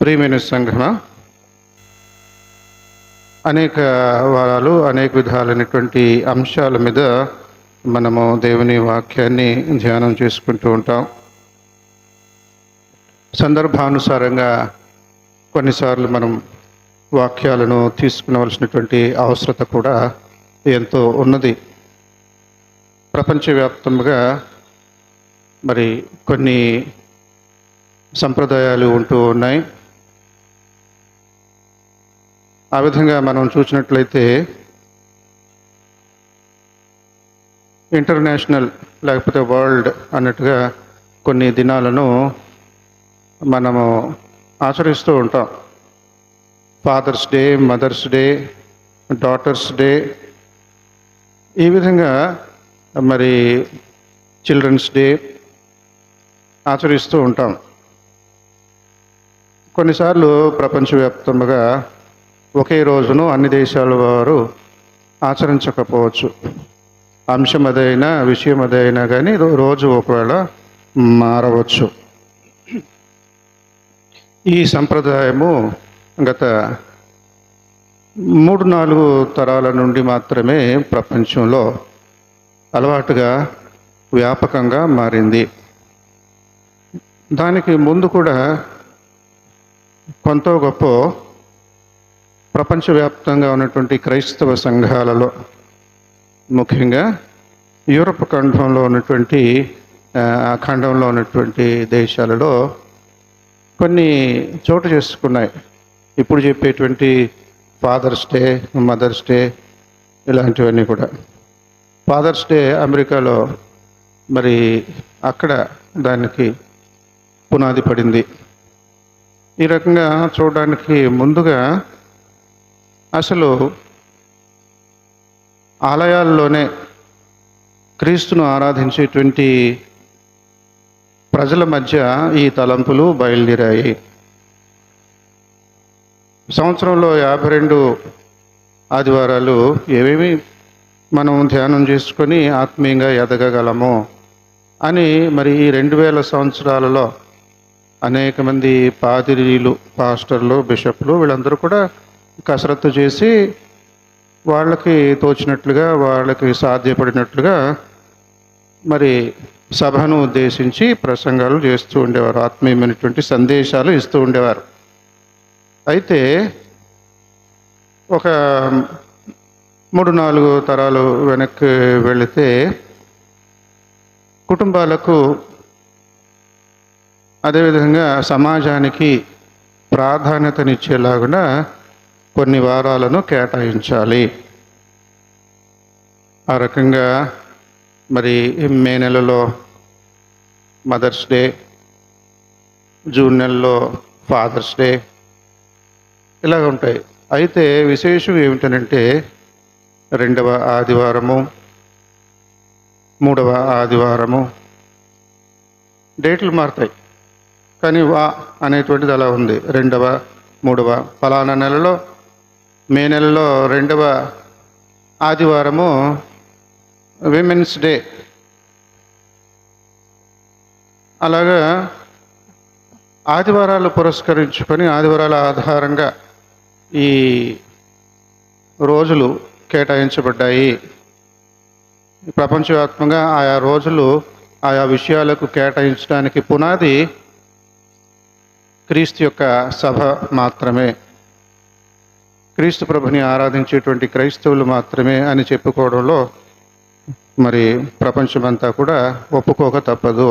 ప్రియమైన సంఘమా, అనేక వారాలు అనేక విధాలైనటువంటి అంశాల మీద మనము దేవుని వాక్యాన్ని ధ్యానం చేసుకుంటూ ఉంటాం. సందర్భానుసారంగా కొన్నిసార్లు మనం వాక్యాలను తీసుకునవలసినటువంటి అవసరత కూడా ఎంతో ఉన్నది. ప్రపంచవ్యాప్తంగా మరి కొన్ని సంప్రదాయాలు ఉంటూ ఉన్నాయి. ఆ విధంగా మనం చూసినట్లయితే ఇంటర్నేషనల్ లేకపోతే వరల్డ్ అన్నట్టుగా కొన్ని దినాలను మనము ఆచరిస్తూ ఉంటాం. Father's Day, Mother's Day, Daughter's Day, ఈ విధంగా మరి చిల్డ్రన్స్ డే ఆచరిస్తూ ఉంటాం. కొన్నిసార్లు ప్రపంచవ్యాప్తంగా ఒకే రోజును అన్ని దేశాల వారు ఆచరించకపోవచ్చు. అంశం అదైనా విషయం అదైనా కానీ రోజు ఒకవేళ మారవచ్చు. ఈ సంప్రదాయము గత 3-4 తరాల నుండి మాత్రమే ప్రపంచంలో అలవాటుగా వ్యాపకంగా మారింది. దానికి ముందు కూడా కొంత గొప్ప ప్రపంచవ్యాప్తంగా ఉన్నటువంటి క్రైస్తవ సంఘాలలో, ముఖ్యంగా యూరప్ ఖండంలో ఉన్నటువంటి ఖండంలో ఉన్నటువంటి దేశాలలో కొన్ని చోటు చేసుకున్నాయి. ఇప్పుడు చెప్పేటువంటి ఫాదర్స్ డే, మదర్స్ డే ఇలాంటివన్నీ కూడా. ఫాదర్స్ డే అమెరికాలో మరి అక్కడ దానికి పునాది పడింది. ఈ రకంగా చూడడానికి ముందుగా అసలు ఆలయాల్లోనే క్రీస్తును ఆరాధించేటువంటి ప్రజల మధ్య ఈ తలంపులు బయలుదేరాయి. సంవత్సరంలో 52 ఆదివారాలు ఏమేమి మనం ధ్యానం చేసుకొని ఆత్మీయంగా ఎదగగలము అని మరి ఈ 2000 సంవత్సరాలలో అనేక మంది పాదిరీలు, పాస్టర్లు, బిషప్లు వీళ్ళందరూ కూడా కసరత్తు చేసి వాళ్ళకి తోచినట్లుగా, వాళ్ళకి సాధ్యపడినట్లుగా మరి సభను ఉద్దేశించి ప్రసంగాలు చేస్తూ ఉండేవారు. ఆత్మీయమైనటువంటి సందేశాలు ఇస్తూ ఉండేవారు. అయితే ఒక 3-4 తరాలు వెనక్కి వెళితే కుటుంబాలకు, అదేవిధంగా సమాజానికి ప్రాధాన్యతనిచ్చేలాగున కొన్ని వారాలను కేటాయించాలి. ఆ రకంగా మరి మే నెలలో మదర్స్ డే, జూన్ నెలలో ఫాదర్స్ డే ఇలాగ ఉంటాయి. అయితే విశేషం ఏమిటనంటే 2వ ఆదివారము, 3వ ఆదివారము డేట్లు మారుతాయి, కానీ వా అనేటువంటిది అలా ఉంది. 2వ, 3వ ఫలానా నెలలో, మే నెలలో 2వ ఆదివారము విమెన్స్ డే. అలాగా ఆదివారాలు పురస్కరించుకొని ఆదివారాల ఆధారంగా ఈ రోజులు కేటాయించబడ్డాయి. ప్రపంచవ్యాప్తంగా ఆయా రోజులు ఆయా విషయాలకు కేటాయించడానికి పునాది క్రీస్తు యొక్క సభ మాత్రమే, క్రీస్తు ప్రభుని ఆరాధించేటువంటి క్రైస్తవులు మాత్రమే అని చెప్పుకోవడంలో మరి ప్రపంచమంతా కూడా ఒప్పుకోక తప్పదు.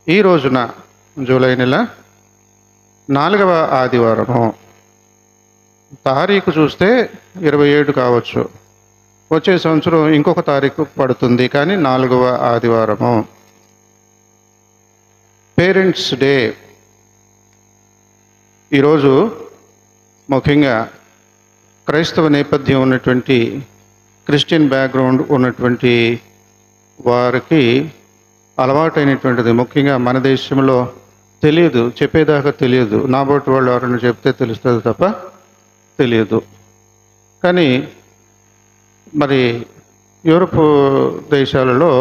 ఈ రోజున జూలై నెల 4వ ఆదివారము, తారీఖు చూస్తే 27 కావచ్చు, వచ్చే సంవత్సరం ఇంకొక తారీఖు పడుతుంది, కానీ 4వ ఆదివారము. Parents day. ఈరోజు ముఖ్యంగా క్రైస్తవ నేపథ్యం ఉన్నటువంటి, క్రిస్టియన్ బ్యాక్గ్రౌండ్ ఉన్నటువంటి వారికి అలవాటైనటువంటిది. ముఖ్యంగా మన దేశంలో తెలియదు, చెప్పేదాకా తెలియదు. నాబోటి వాళ్ళు ఎవరైనా చెప్తే తెలుస్తుంది తప్ప తెలియదు. కానీ మరి యూరప్ దేశాలలో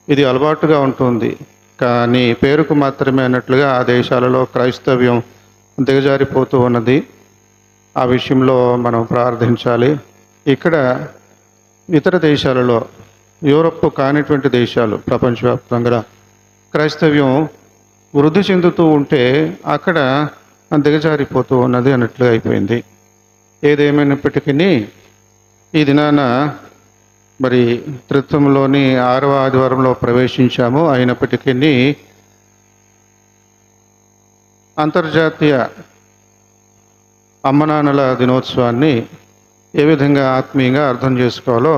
ఇది అలవాటుగా ఉంటుంది. కానీ పేరుకు మాత్రమే అన్నట్లుగా ఆ దేశాలలో క్రైస్తవ్యం దిగజారిపోతూ ఉన్నది. ఆ విషయంలో మనం ప్రార్థించాలి. ఇక్కడ ఇతర దేశాలలో, యూరప్ కానిటువంటి దేశాలు, ప్రపంచవ్యాప్తంగా క్రైస్తవ్యం వృద్ధి చెందుతూ ఉంటే అక్కడ దిగజారిపోతూ ఉన్నది అన్నట్లుగా అయిపోయింది. ఏదేమైనప్పటికీ ఈ దినాన మరి త్రిత్వంలోని 6వ ఆదివారంలో ప్రవేశించాము. అయినప్పటికీ అంతర్జాతీయ అమ్మనాన్నల దినోత్సవాన్ని ఏ విధంగా ఆత్మీయంగా అర్థం చేసుకోవాలో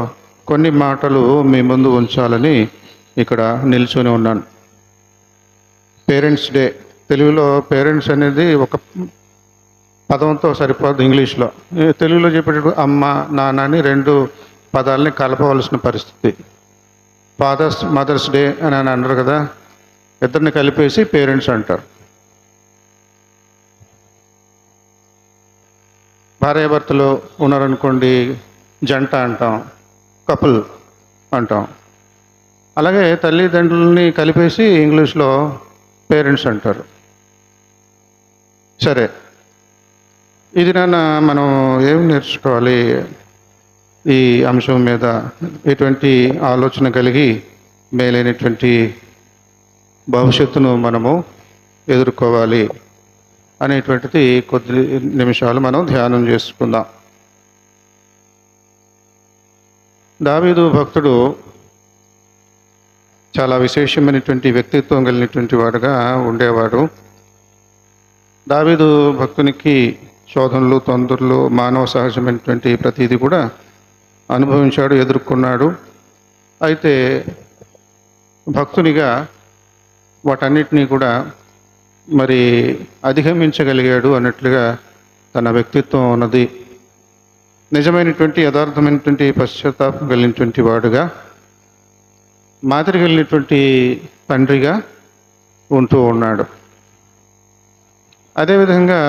కొన్ని మాటలు మీ ముందు ఉంచాలని ఇక్కడ నిల్చొని ఉన్నాను. పేరెంట్స్ డే, తెలుగులో పేరెంట్స్ అనేది ఒక పదంతో సరిపోదు. ఇంగ్లీష్లో, తెలుగులో చెప్పేటప్పుడు అమ్మ నాన్న అని 2 పదాలని కలపవలసిన పరిస్థితి. మదర్స్ డే అని అన్నారు కదా, ఇద్దరిని కలిపేసి పేరెంట్స్ అంటారు. భార్యాభర్తలు ఉన్నారనుకోండి, జంట అంటాం, కపుల్ అంటాం. అలాగే తల్లిదండ్రులని కలిపేసి ఇంగ్లీష్లో పేరెంట్స్ అంటారు. సరే, ఇది మనం ఏం నేర్చుకోవాలి? ఈ అంశం మీద ఎటువంటి ఆలోచన కలిగి మేలైనటువంటి భవిష్యత్తును మనము ఎదుర్కోవాలి అనేటువంటిది కొద్ది నిమిషాలు మనం ధ్యానం చేసుకుందాం. దావీదు భక్తుడు చాలా విశేషమైనటువంటి వ్యక్తిత్వం కలిగినటువంటి వాడుగా ఉండేవాడు. దావీదు భక్తునికి శోధనలు, తొందరలు, మానవ సహజమైనటువంటి ప్రతిదీ కూడా అనుభవించాడు, ఎదుర్కొన్నాడు. అయితే భక్తునిగా వాటన్నిటినీ కూడా మరి అధిగమించగలిగాడు అన్నట్లుగా తన వ్యక్తిత్వం ఉన్నది. నిజమైనటువంటి యథార్థమైనటువంటి పశ్చాత్తాపం కలిగినటువంటి వాడుగా, మాదిరి కలిగినటువంటి తండ్రిగా ఉంటూ ఉన్నాడు. అదేవిధంగా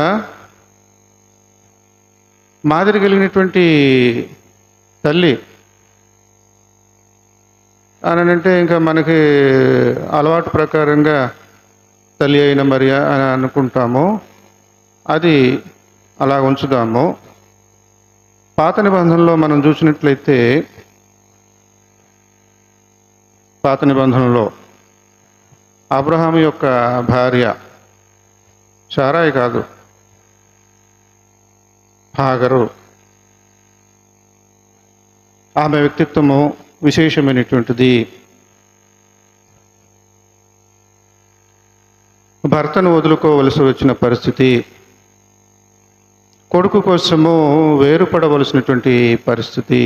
మాదిరి కలిగినటువంటి తల్లి అనంటే ఇంకా మనకి అలవాటు ప్రకారంగా తల్లి అయిన మరియా అని అనుకుంటాము. అది అలా ఉంచుదాము. పాత నిబంధనలో మనం చూసినట్లయితే, పాత నిబంధనలో అబ్రహాము యొక్క భార్య శారాయి కాదు, హాగరు, ఆమె వ్యక్తిత్వము విశేషమైనటువంటిది. భర్తను వదులుకోవలసి వచ్చిన పరిస్థితి, కొడుకు కోసము వేరుపడవలసినటువంటి పరిస్థితి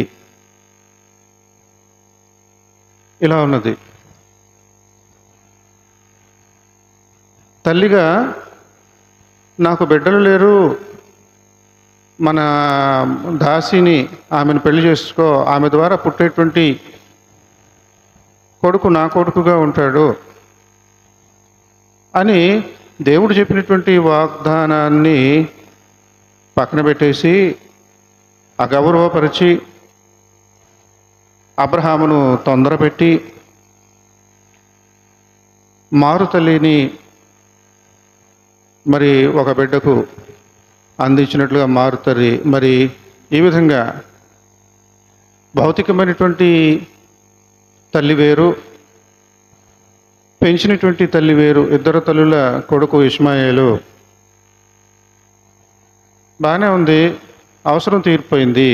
ఇలా ఉన్నది. తల్లిగా నాకు బిడ్డలు లేరు, మన దాసిని, ఆమెను పెళ్లి చేసుకో, ఆమె ద్వారా పుట్టేటువంటి కొడుకు నా కొడుకుగా ఉంటాడు అని దేవుడు చెప్పినటువంటి వాగ్దానాన్ని పక్కన పెట్టేసి అగౌరవపరిచి అబ్రహామును తొందరపెట్టి మారు తల్లిని మరి ఒక బిడ్డకు అందించినట్లుగా మారుతల్లి మరి ఈ విధంగా భౌతికమైనటువంటి తల్లి వేరు, పెంచినటువంటి తల్లి వేరు. ఇద్దరు తల్లుల కొడుకు ఇష్మాయేలు. బాగానే ఉంది, అవసరం తీరిపోయింది.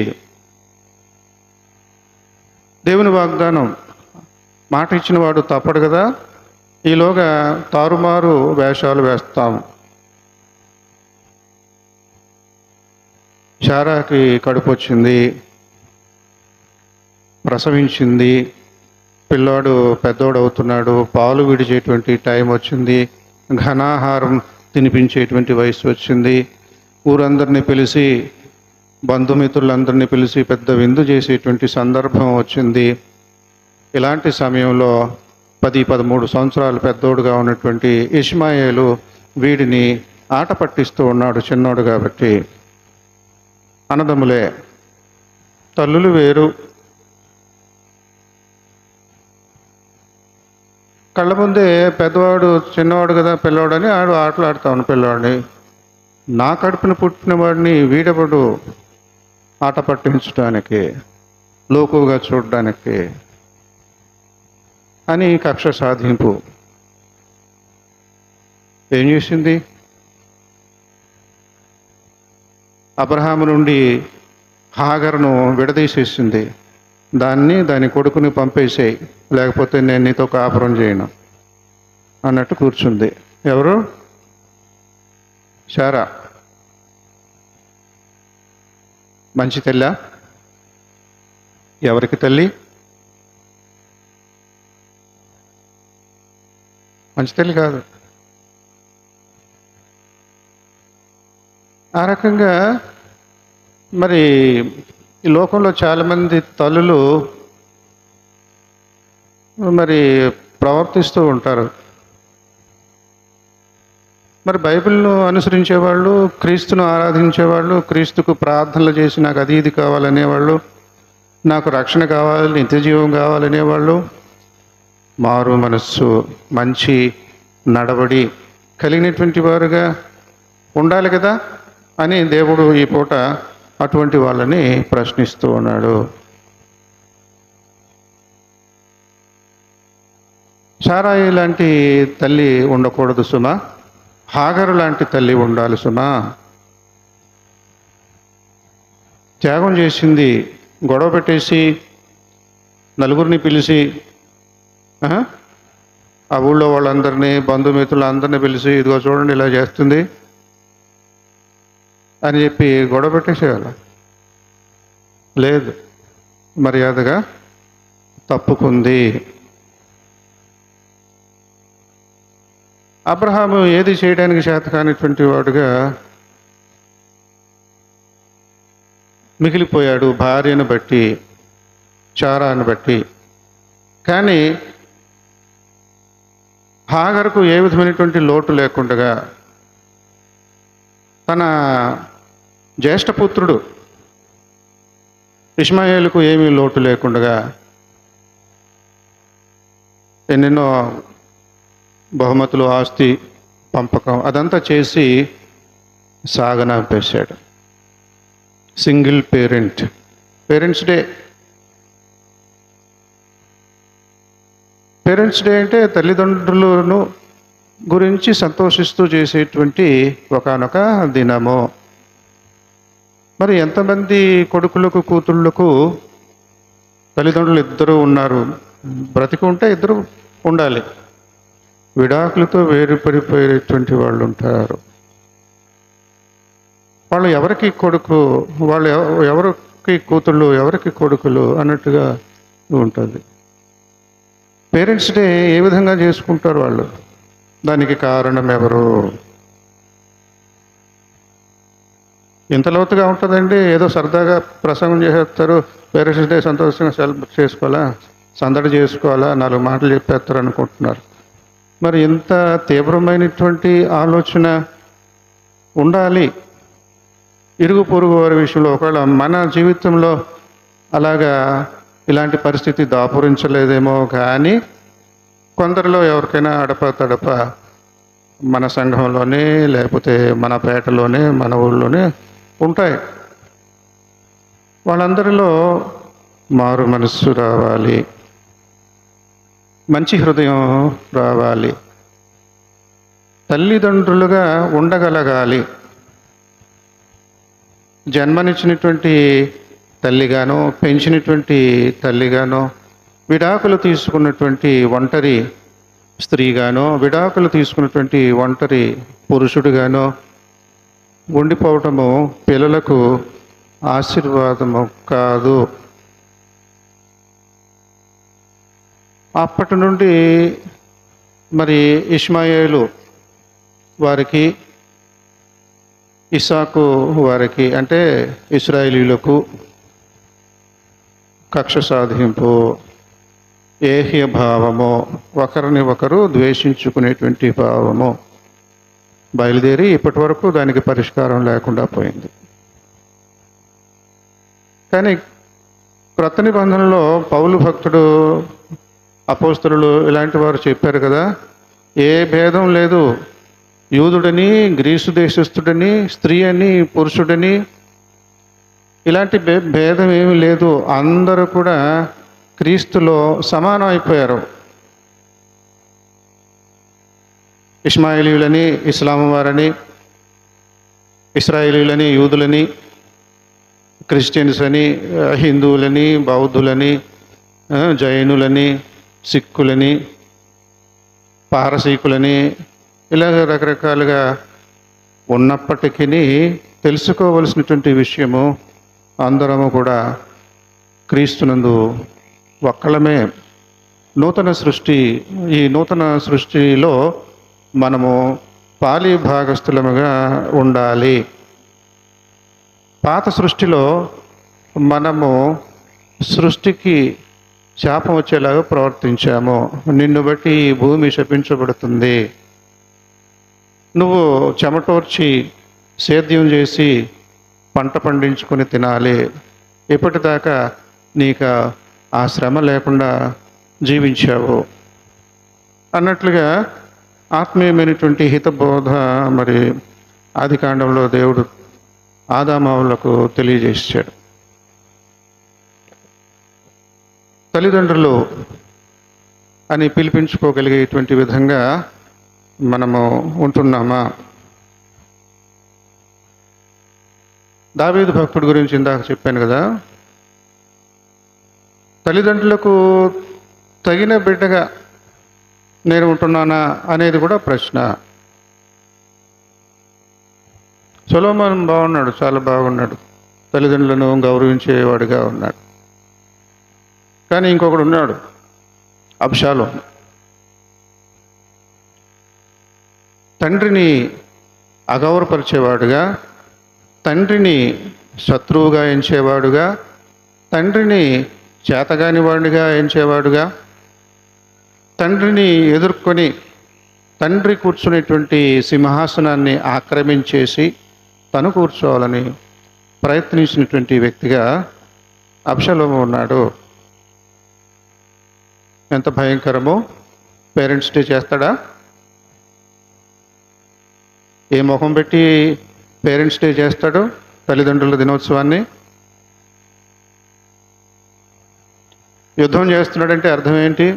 దేవుని వాగ్దానం, మాట ఇచ్చిన వాడు తప్పడు కదా. ఈలోగా తారుమారు వేషాలు వేస్తాం. శారాకి కడుపు వచ్చింది, ప్రసవించింది, పిల్లాడు పెద్దోడు అవుతున్నాడు, పాలు విడిచేటువంటి టైం వచ్చింది, ఘనాహారం తినిపించేటువంటి వయసు వచ్చింది. ఊరందరినీ పిలిచి, బంధుమిత్రులందరినీ పిలిచి పెద్ద విందు చేసేటువంటి సందర్భం వచ్చింది. ఇలాంటి సమయంలో 10-13 సంవత్సరాలు పెద్దోడుగా ఉన్నటువంటి ఇష్మాయేలు వీడిని ఆట పట్టిస్తూ ఉన్నాడు, చిన్నోడు కాబట్టి. అన్నదమ్ములే, తల్లులు వేరు. కళ్ళ ముందే పెద్దవాడు చిన్నవాడు కదా పిల్లవాడని ఆడు ఆటలాడుతాను పిల్లవాడిని. నా కడుపున పుట్టిన వాడిని వీడెవడు ఆట పట్టించడానికి, లోకుగా చూడడానికి అని కక్ష సాధింపు ఏం చేసింది? అబ్రహాము నుండి హాగరును విడదీసేసింది. దాని కొడుకుని పంపేసేయి, లేకపోతే నేను నీతో కాపురం చేయను అన్నట్టు కూర్చుంది. ఎవరు? శారా. మంచి తల్లా? ఎవరికి తల్లి? మంచి తల్లి కాదు. ఆ రకంగా మరి ఈ లోకంలో చాలామంది తల్లులు మరి ప్రవర్తిస్తూ ఉంటారు. మరి బైబిల్ను అనుసరించేవాళ్ళు, క్రీస్తును ఆరాధించేవాళ్ళు, క్రీస్తుకు ప్రార్థనలు చేసి నాకు అది ఇది కావాలనేవాళ్ళు, నాకు రక్షణ కావాలి, నిత్యజీవం కావాలనేవాళ్ళు, మారు మనస్సు, మంచి నడవడి కలిగినటువంటి వారుగా ఉండాలి కదా అని దేవుడు ఈ పూట అటువంటి వాళ్ళని ప్రశ్నిస్తూ ఉన్నాడు. శారాయి లాంటి తల్లి ఉండకూడదు సుమా, హాగరు లాంటి తల్లి ఉండాలి సుమా. త్యాగం చేసింది, గొడవ పెట్టేసి నలుగురిని పిలిచి ఆ ఊళ్ళో వాళ్ళందరినీ, బంధుమిత్రులు అందరినీ పిలిచి ఇదిగో చూడండి ఇలా చేస్తుంది అని చెప్పి గొడవ పెట్టేసేవాళ్ళ లేదు, మర్యాదగా తప్పుకుంది. అబ్రహాము ఏది చేయడానికి చేత కానిటువంటి వాడుగా మిగిలిపోయాడు, భార్యను బట్టి, చారాను బట్టి. కానీ హాగరుకు ఏ విధమైనటువంటి లోటు లేకుండా, తన జ్యేష్ఠపుత్రుడు ఇష్మాయేలుకు ఏమీ లోటు లేకుండా ఎన్నెన్నో బహుమతులు, ఆస్తి పంపకం అదంతా చేసి సాగనంపేశాడు. Single parents day. Parents day అంటే తల్లిదండ్రులను గురించి సంతోషిస్తూ చేసేటువంటి ఒకానొక దినము. మరి ఎంతమంది కొడుకులకు, కూతుళ్ళకు తల్లిదండ్రులు ఇద్దరు ఉన్నారు? బ్రతికి ఉంటే ఇద్దరు ఉండాలి. విడాకులతో వేరుపడిపోయేటువంటి వాళ్ళు ఉంటారు. వాళ్ళు ఎవరికి కొడుకు, వాళ్ళు ఎవరికి కూతుళ్ళు, ఎవరికి కొడుకులు అన్నట్టుగా ఉంటుంది. పేరెంట్స్ డే ఏ విధంగా చేసుకుంటారు వాళ్ళు? దానికి కారణం ఎవరు? ఇంత లోతుగా ఉంటుందండి. ఏదో సరదాగా ప్రసంగం చేసేస్తారు, పేరెంట్స్ డే సంతోషంగా సెలబ్రేట్ చేసుకోవాలా, సందడి చేసుకోవాలా, 4 మాటలు చెప్పేస్తారు అనుకుంటున్నారు. మరి ఇంత తీవ్రమైనటువంటి ఆలోచన ఉండాలి ఇరుగు పొరుగు వారి విషయంలో. ఒకవేళ మన జీవితంలో అలాగా ఇలాంటి పరిస్థితి దాపురించలేదేమో కానీ కొందరిలో ఎవరికైనా అడప మన సంఘంలోనే, లేకపోతే మన పేటలోనే, మన ఊళ్ళోనే ఉంటాయి. వాళ్ళందరిలో మారు మనస్సు రావాలి, మంచి హృదయం రావాలి, తల్లిదండ్రులుగా ఉండగలగాలి. జన్మనిచ్చినటువంటి తల్లిగానో, పెంచినటువంటి తల్లిగానో, విడాకులు తీసుకున్నటువంటి ఒంటరి స్త్రీగానో, విడాకులు తీసుకున్నటువంటి ఒంటరి పురుషుడిగానో ఉండిపోవటము పిల్లలకు ఆశీర్వాదము కాదు. అప్పటి నుండి మరి ఇష్మాయేలు వారికి, ఇస్సాకు వారికి, అంటే ఇశ్రాయేలీయులకు కక్ష సాధింపు, ఏహ్య భావము, ఒకరిని ఒకరు ద్వేషించుకునేటువంటి భావము బయలుదేరి ఇప్పటి వరకు దానికి పరిష్కారం లేకుండా పోయింది. కానీ క్రొత్త నిబంధనలో పౌలు భక్తుడు, అపోస్తలులు ఇలాంటి వారు చెప్పారు కదా, ఏ భేదం లేదు, యూదుడని, గ్రీసు దేశస్థుడని, స్త్రీ అని, పురుషుడని ఇలాంటి భేదం ఏమీ లేదు. అందరూ కూడా క్రీస్తులో సమానం అయిపోయారు. ఇస్మాయిలీయులని, ఇస్లాం వారని, ఇస్రాయేలీయులని, యూదులని, క్రిస్టియన్స్ అని, హిందువులని, బౌద్ధులని, జైనులని, సిక్కులని, పారసీకులని ఇలాగ రకరకాలుగా ఉన్నప్పటికీ తెలుసుకోవలసినటువంటి విషయము అందరము కూడా క్రీస్తునందు ఒక్కళ్ళమే. నూతన సృష్టి, ఈ నూతన సృష్టిలో మనము పాలి భాగస్థులముగా ఉండాలి. పాత సృష్టిలో మనము సృష్టికి శాపం వచ్చేలాగా ప్రవర్తించాము. నిన్ను బట్టి ఈ భూమి శపించబడుతుంది, నువ్వు చెమటోర్చి సేద్యం చేసి పంట పండించుకొని తినాలి, ఇప్పటిదాకా నీకు ఆ శ్రమ లేకుండా జీవించావు అన్నట్లుగా ఆత్మీయమైనటువంటి హితబోధ మరి ఆదికాండంలో దేవుడు ఆదామావులకు తెలియజేశాడు. తల్లిదండ్రులు అని పిలిపించుకోగలిగేటువంటి విధంగా మనము ఉంటున్నామా? దావీదు భక్తుడి గురించి ఇందాక చెప్పాను కదా, తల్లిదండ్రులకు తగిన బిడ్డగా నేను ఉంటున్నానా అనేది కూడా ప్రశ్న. సొలొమోను బాగున్నాడు, చాలా బాగున్నాడు, తల్లిదండ్రులను గౌరవించేవాడిగా ఉన్నాడు. కానీ ఇంకొకడు ఉన్నాడు, అబ్షాలోము. తండ్రిని అగౌరవపరిచేవాడుగా, తండ్రిని శత్రువుగా ఎంచేవాడుగా, తండ్రిని చేతగాని వాడిగా ఎంచేవాడుగా, తండ్రిని ఎదుర్కొని తండ్రి కూర్చునేటువంటి సింహాసనాన్ని ఆక్రమించేసి తను కూర్చోవాలని ప్రయత్నించినటువంటి వ్యక్తిగా అబ్షాలోము ఉన్నాడు. ఎంత భయంకరమో! పేరెంట్స్ డే చేస్తాడా? ఏ ముఖం పెట్టి పేరెంట్స్ డే చేస్తాడు? తల్లిదండ్రుల దినోత్సవాన్ని యుద్ధం చేస్తున్నాడంటే అర్థం ఏంటి?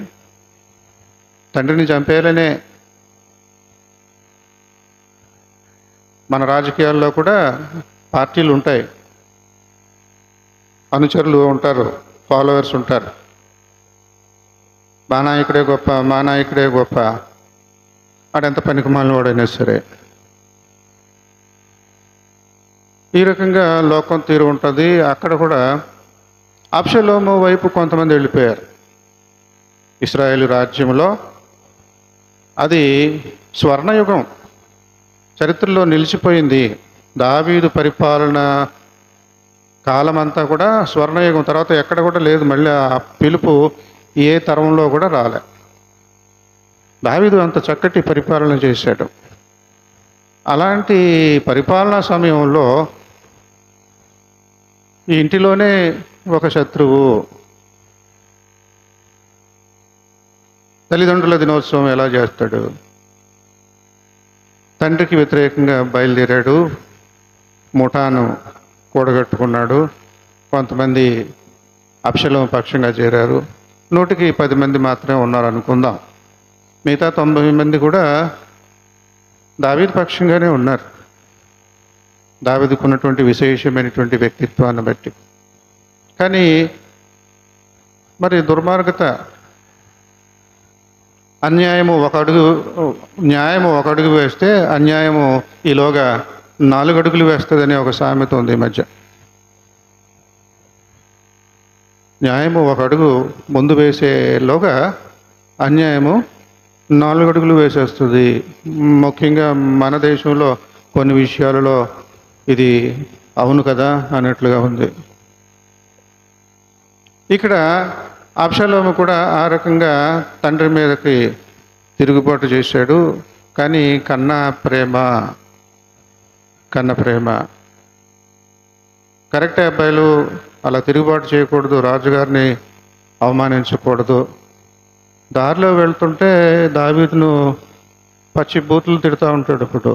తండ్రిని చంపేయాలనే. మన రాజకీయాల్లో కూడా పార్టీలు ఉంటాయి, అనుచరులు ఉంటారు, ఫాలోవర్స్ ఉంటారు. మా నాయకుడే గొప్ప, మా నాయకుడే గొప్ప, ఆడెంత పనికిమాలిన వాడైనా సరే. ఈ రకంగా లోకం తీరు ఉంటుంది. అక్కడ కూడా అబ్షాలోము వైపు కొంతమంది వెళ్ళిపోయారు. ఇశ్రాయేలు రాజ్యంలో అది స్వర్ణయుగం, చరిత్రలో నిలిచిపోయింది. దావీదు పరిపాలన కాలమంతా కూడా స్వర్ణయుగం. తర్వాత ఎక్కడ కూడా లేదు. మళ్ళీ ఆ పిలుపు ఏ తరంలో కూడా రాలే. దావీదు అంత చక్కటి పరిపాలన చేశాడు. అలాంటి పరిపాలనా సమయంలో ఈ ఇంటిలోనే ఒక శత్రువు. తల్లిదండ్రుల దినోత్సవం ఎలా చేస్తాడు? తండ్రికి వ్యతిరేకంగా బయలుదేరాడు, ముఠాను కూడగట్టుకున్నాడు. కొంతమంది అబ్షాలోము పక్షంగా చేరారు. 100కి 10 మంది మాత్రమే ఉన్నారు అనుకుందాం. మిగతా 90 మంది కూడా దావీదు పక్షంగానే ఉన్నారు, దావీదుకున్నటువంటి విశేషమైనటువంటి వ్యక్తిత్వాన్ని బట్టి. కానీ మరి దుర్మార్గత, అన్యాయము న్యాయము ఒక అడుగు వేస్తే అన్యాయము ఈలోగా 4 అడుగులు వేస్తుందనే ఒక సామెత ఉంది ఈ మధ్య. న్యాయము ఒక అడుగు ముందు వేసేలోగా అన్యాయము 4 అడుగులు వేసేస్తుంది. ముఖ్యంగా మన దేశంలో కొన్ని విషయాలలో ఇది అవును కదా అన్నట్లుగా ఉంది. ఇక్కడ అబ్షాలోము కూడా ఆ రకంగా తండ్రి మీదకి తిరుగుబాటు చేశాడు. కానీ కన్న ప్రేమ కరెక్టే. అబ్బాయిలు అలా తిరుగుబాటు చేయకూడదు, రాజుగారిని అవమానించకూడదు. దారిలో వెళ్తుంటే దావీదును పచ్చి బూతులు తిడుతూ ఉంటాడు. ఇప్పుడు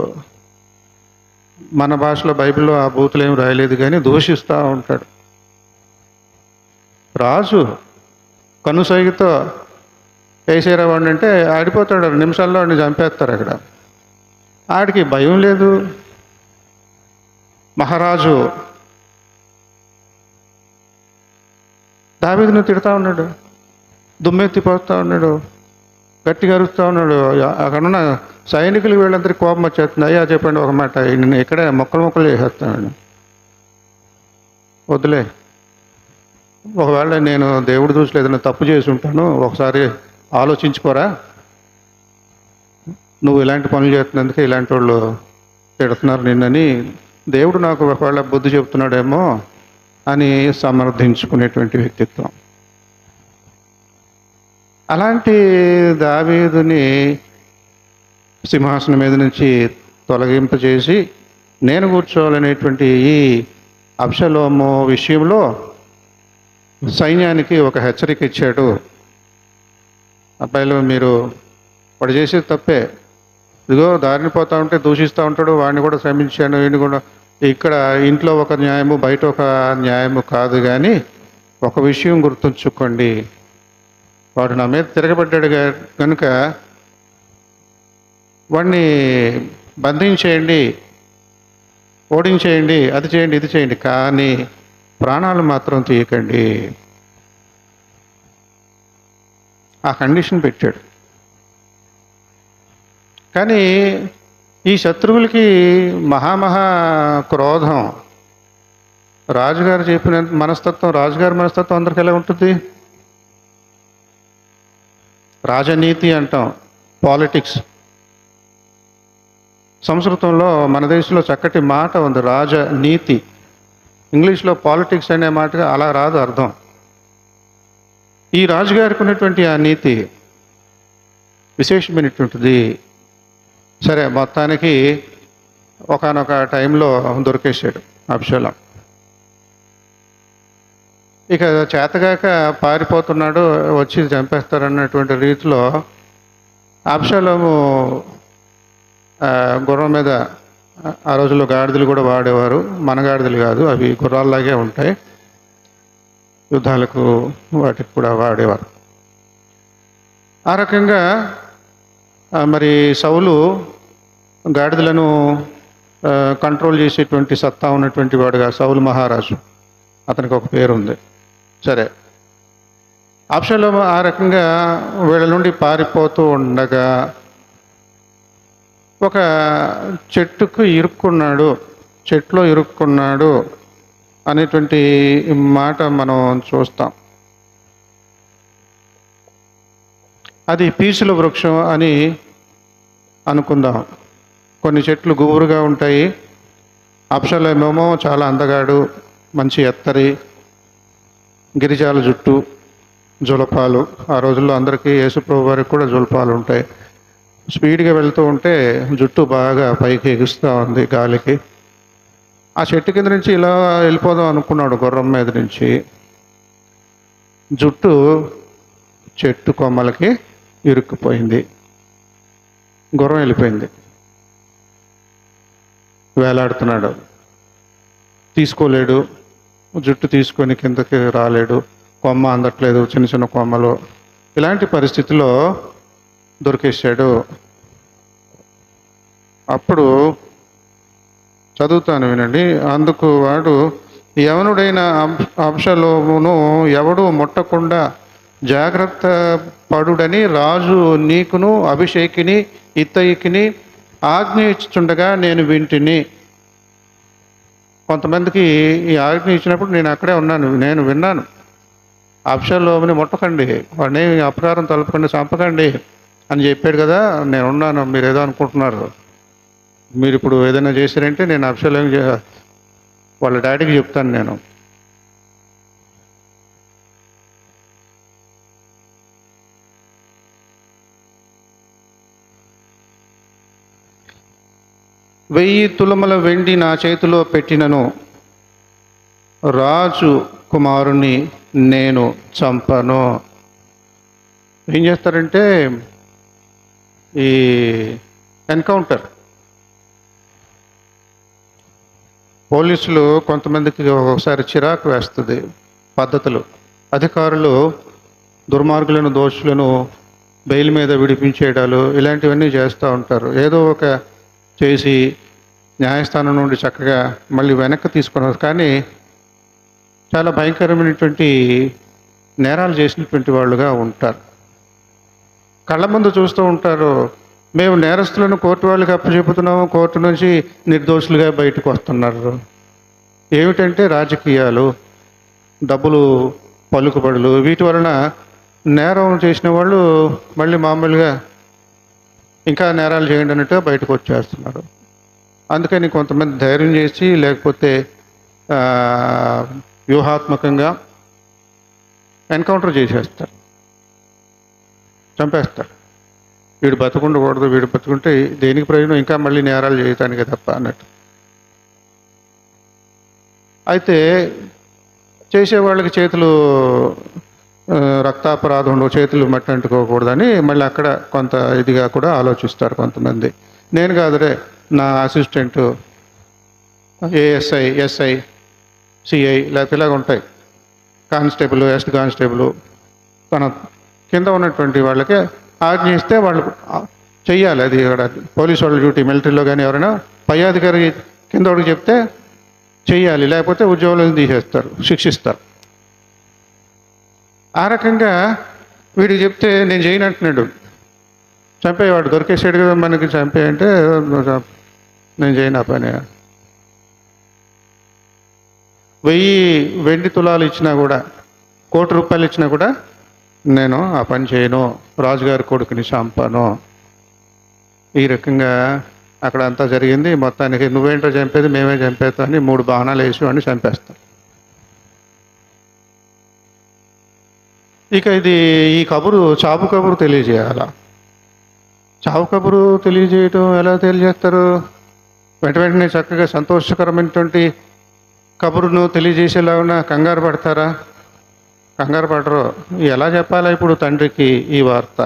మన భాషలో బైబిల్లో ఆ బూతులు ఏమి రాయలేదు, కానీ దూషిస్తూ ఉంటాడు. రాజు కనుసైగతో వేసేరా వాడిని అంటే ఆడిపోతాడు, 2 నిమిషాల్లో వాడిని చంపేస్తారు. అక్కడ ఆడికి భయం లేదు. మహారాజు దావీదును తిడతా ఉన్నాడు, దుమ్మెత్తిపోతూ ఉన్నాడు, గట్టిగా అరుస్తూ ఉన్నాడు. అక్కడున్న సైనికులు వీళ్ళందరికీ కోపం వచ్చేస్తుంది. అయ్యా చెప్పండి ఒక మాట, నేను ఇక్కడే మొక్కలు చేసేస్తాను, వద్దులే. ఒకవేళ నేను దేవుడు చూసి ఏదైనా తప్పు చేసి ఉంటాను, ఒకసారి ఆలోచించుకోరా, నువ్వు ఇలాంటి పనులు చేస్తున్నందుకే ఇలాంటి వాళ్ళు తిడుతున్నారు నిన్నని, దేవుడు నాకు ఒకవేళ బుద్ధి చెప్తున్నాడేమో అని సమర్థించుకునేటువంటి వ్యక్తిత్వం. అలాంటి దావీదుని సింహాసనం మీద నుంచి తొలగింపజేసి నేను కూర్చోవాలనేటువంటి ఈ అబ్షలోము విషయంలో సైన్యానికి ఒక హెచ్చరిక ఇచ్చాడు. అబ్బాయిలు, మీరు వాడు చేసేది తప్పే, ఇదిగో దారిని పోతూ ఉంటే దూషిస్తూ ఉంటాడు, వాడిని కూడా శ్రమించాను, వీడిని కూడా. ఇక్కడ ఇంట్లో ఒక న్యాయము, బయట ఒక న్యాయము కాదు, కానీ ఒక విషయం గుర్తుంచుకోండి, వాడు నా మీద తిరగబడ్డాడు కనుక వాడిని బంధించేయండి, ఓడించేయండి, అది చేయండి, ఇది చేయండి, కానీ ప్రాణాలు మాత్రం తీయకండి. ఆ కండిషన్ పెట్టాడు. కానీ ఈ శత్రువులకి మహామహా క్రోధం. రాజుగారు చెప్పిన మనస్తత్వం, రాజుగారి మనస్తత్వం అందరికి ఎలా ఉంటుంది? రాజనీతి అంటాం, పాలిటిక్స్. సంస్కృతంలో మన దేశంలో చక్కటి మాట ఉంది, రాజనీతి. ఇంగ్లీష్లో పాలిటిక్స్ అనే మాటగా అలా రాదు అర్థం. ఈ రాజుగారికి ఉన్నటువంటి ఆ నీతి విశేషమైనటువంటిది. సరే, మొత్తానికి ఒకానొక టైంలో దొరికేశాడు అబ్షాలోము. ఇక చేతగాక పారిపోతున్నాడు, వచ్చి చంపేస్తారన్నటువంటి రీతిలో అబ్షాలోము గుర్రం మీద, ఆ రోజుల్లో గాడిదలు కూడా వాడేవారు, మన గాడిదలు కాదు, అవి గుర్రాల్లాగే ఉంటాయి, యుద్ధాలకు వాటికి కూడా వాడేవారు. ఆ రకంగా మరి సౌలు గాడిదలను కంట్రోల్ చేసేటువంటి సత్తా ఉన్నటువంటి వాడుగా సౌలు మహారాజు, అతనికి ఒక పేరు ఉంది. సరే, అబ్షాలోము ఆ రకంగా వీళ్ళ నుండి పారిపోతూ ఉండగా ఒక చెట్టుకు ఇరుక్కున్నాడు, చెట్లో ఇరుక్కున్నాడు అనేటువంటి మాట మనం చూస్తాం. అది పీచుల వృక్షం అని అనుకుందాం. కొన్ని చెట్లు గుబురుగా ఉంటాయి. అబ్షాలోమేమో చాలా అందగాడు, మంచి ఎత్తరి, గిరిజాల జుట్టు, జులపాలు. ఆ రోజుల్లో అందరికీ, యేసుప్రభు వారికి కూడా జులపాలు ఉంటాయి. స్పీడ్గా వెళ్తూ ఉంటే జుట్టు బాగా పైకి ఎగుస్తూ ఉంది గాలికి. ఆ చెట్టు కింద నుంచి ఇలా వెళ్ళిపోదాం అనుకున్నాడు గుర్రం మీద నుంచి. జుట్టు చెట్టు కొమ్మలకి ఇరుక్కుపోయింది, గుర్రం వెళ్ళిపోయింది. వేలాడుతున్నాడు, తీసుకోలేడు, జుట్టు తీసుకొని కిందకి రాలేడు, కొమ్మ అందట్లేదు, చిన్న చిన్న కొమ్మలు. ఇలాంటి పరిస్థితిలో దొరికేశాడు. అప్పుడు చదువుతాను, వినండి. అందుకు వాడు, యవనుడైన అబ్షాలోమును ఎవడు ముట్టకుండా జాగ్రత్త పడుడని రాజు నీకును అభిషేకిని ఇత్తయికిని ఆజ్ఞ ఇచ్చుచుండగా నేను వింటిని. కొంతమందికి ఈ ఆజ్ఞ ఇచ్చినప్పుడు నేను అక్కడే ఉన్నాను, నేను విన్నాను. అబ్షాలోముని ముట్టకండి, వాడిని అపకారం తలపకండి, చంపకండి అని చెప్పాడు కదా, నేను ఉన్నాను. మీరు ఏదో అనుకుంటున్నారు, మీరు ఇప్పుడు ఏదైనా చేశారంటే నేను అబ్షాలోము వాళ్ళ డాడీకి చెప్తాను నేను. వెయ్యి తులముల వెండి నా చేతిలో పెట్టినను రాజు కుమారుని నేను చంపను. ఏం చేస్తారంటే, ఈ ఎన్కౌంటర్. పోలీసులు కొంతమందికి ఒకసారి చిరాకు వేస్తుంది పద్ధతులు. అధికారులు దుర్మార్గులను, దోషులను బెయిల్ మీద విడిపించేయడాలు ఇలాంటివన్నీ చేస్తూ ఉంటారు. ఏదో ఒక చేసి న్యాయస్థానం నుండి చక్కగా మళ్ళీ వెనక్కి తీసుకున్నారు. కానీ చాలా భయంకరమైనటువంటి నేరాలు చేసినటువంటి వాళ్ళుగా ఉంటారు. కళ్ళ ముందు చూస్తూ ఉంటారు, మేము నేరస్తులను కోర్టు వాళ్ళకి అప్పచెపుతున్నాము, కోర్టు నుంచి నిర్దోషులుగా బయటకు వస్తున్నారు. ఏమిటంటే రాజకీయాలు, డబ్బులు, పలుకుబడులు, వీటి వలన నేరం చేసిన వాళ్ళు మళ్ళీ మామూలుగా ఇంకా నేరాలు చేయండి అన్నట్టుగా బయటకు వచ్చేస్తున్నారు. అందుకని కొంతమంది ధైర్యం చేసి లేకపోతే వ్యూహాత్మకంగా ఎన్కౌంటర్ చేసేస్తారు, చంపేస్తారు. వీడు బతుకుండకూడదు, వీడు బతుకుంటే దేనికి ప్రయోజనం, ఇంకా మళ్ళీ నేరాలు చేయటానికే తప్ప అన్నట్టు. అయితే చేసేవాళ్ళకి చేతులు రక్తాపరాధం ఉండవు, చేతులు మట్టి అంటుకోకూడదని మళ్ళీ అక్కడ కొంత ఇదిగా కూడా ఆలోచిస్తారు కొంతమంది. నేను కాదురే, నా అసిస్టెంటు ఏఎస్ఐ, ఎస్ఐ, సిఐ లేకపోతే ఇలాగ ఉంటాయి, కానిస్టేబుల్, ఎస్ట్ కానిస్టేబుల్, తన కింద ఉన్నటువంటి వాళ్ళకి ఆజ్ఞ ఇస్తే వాళ్ళు చెయ్యాలి. అది ఇక్కడ పోలీసు వాళ్ళ డ్యూటీ. మిలిటరీలో కానీ ఎవరైనా పై అధికారి కింద వాడికి చెప్తే చెయ్యాలి, లేకపోతే ఉద్యోగులను తీసేస్తారు, శిక్షిస్తారు. ఆ రకంగా వీడికి చెప్తే నేను చేయను అంటున్నాడు. చంపేవాడు దొరికేసాడు కదా మనకి, చంపేయంటే నేను చేయను ఆ పని. 1000 వెండి తులాలు ఇచ్చినా కూడా, ₹1,00,00,000 ఇచ్చినా కూడా నేను ఆ పని చేయను, రాజుగారి కొడుకుని చంపాను. ఈ రకంగా అక్కడ అంతా జరిగింది. మొత్తానికి నువ్వేంటో చంపేది, మేమే చంపేస్తాం అని 3 బాణాలు వేసి వాడిని చంపేస్తాం. ఇక ఈ కబురు, చావు కబురు తెలియజేయాల. చావు కబురు తెలియజేయటం ఎలా తెలియజేస్తారు? వెంటనే చక్కగా సంతోషకరమైనటువంటి కబురును తెలియజేసేలాగా కంగారు పడతారా? కంగారు పడరు. ఎలా చెప్పాలా ఇప్పుడు తండ్రికి ఈ వార్త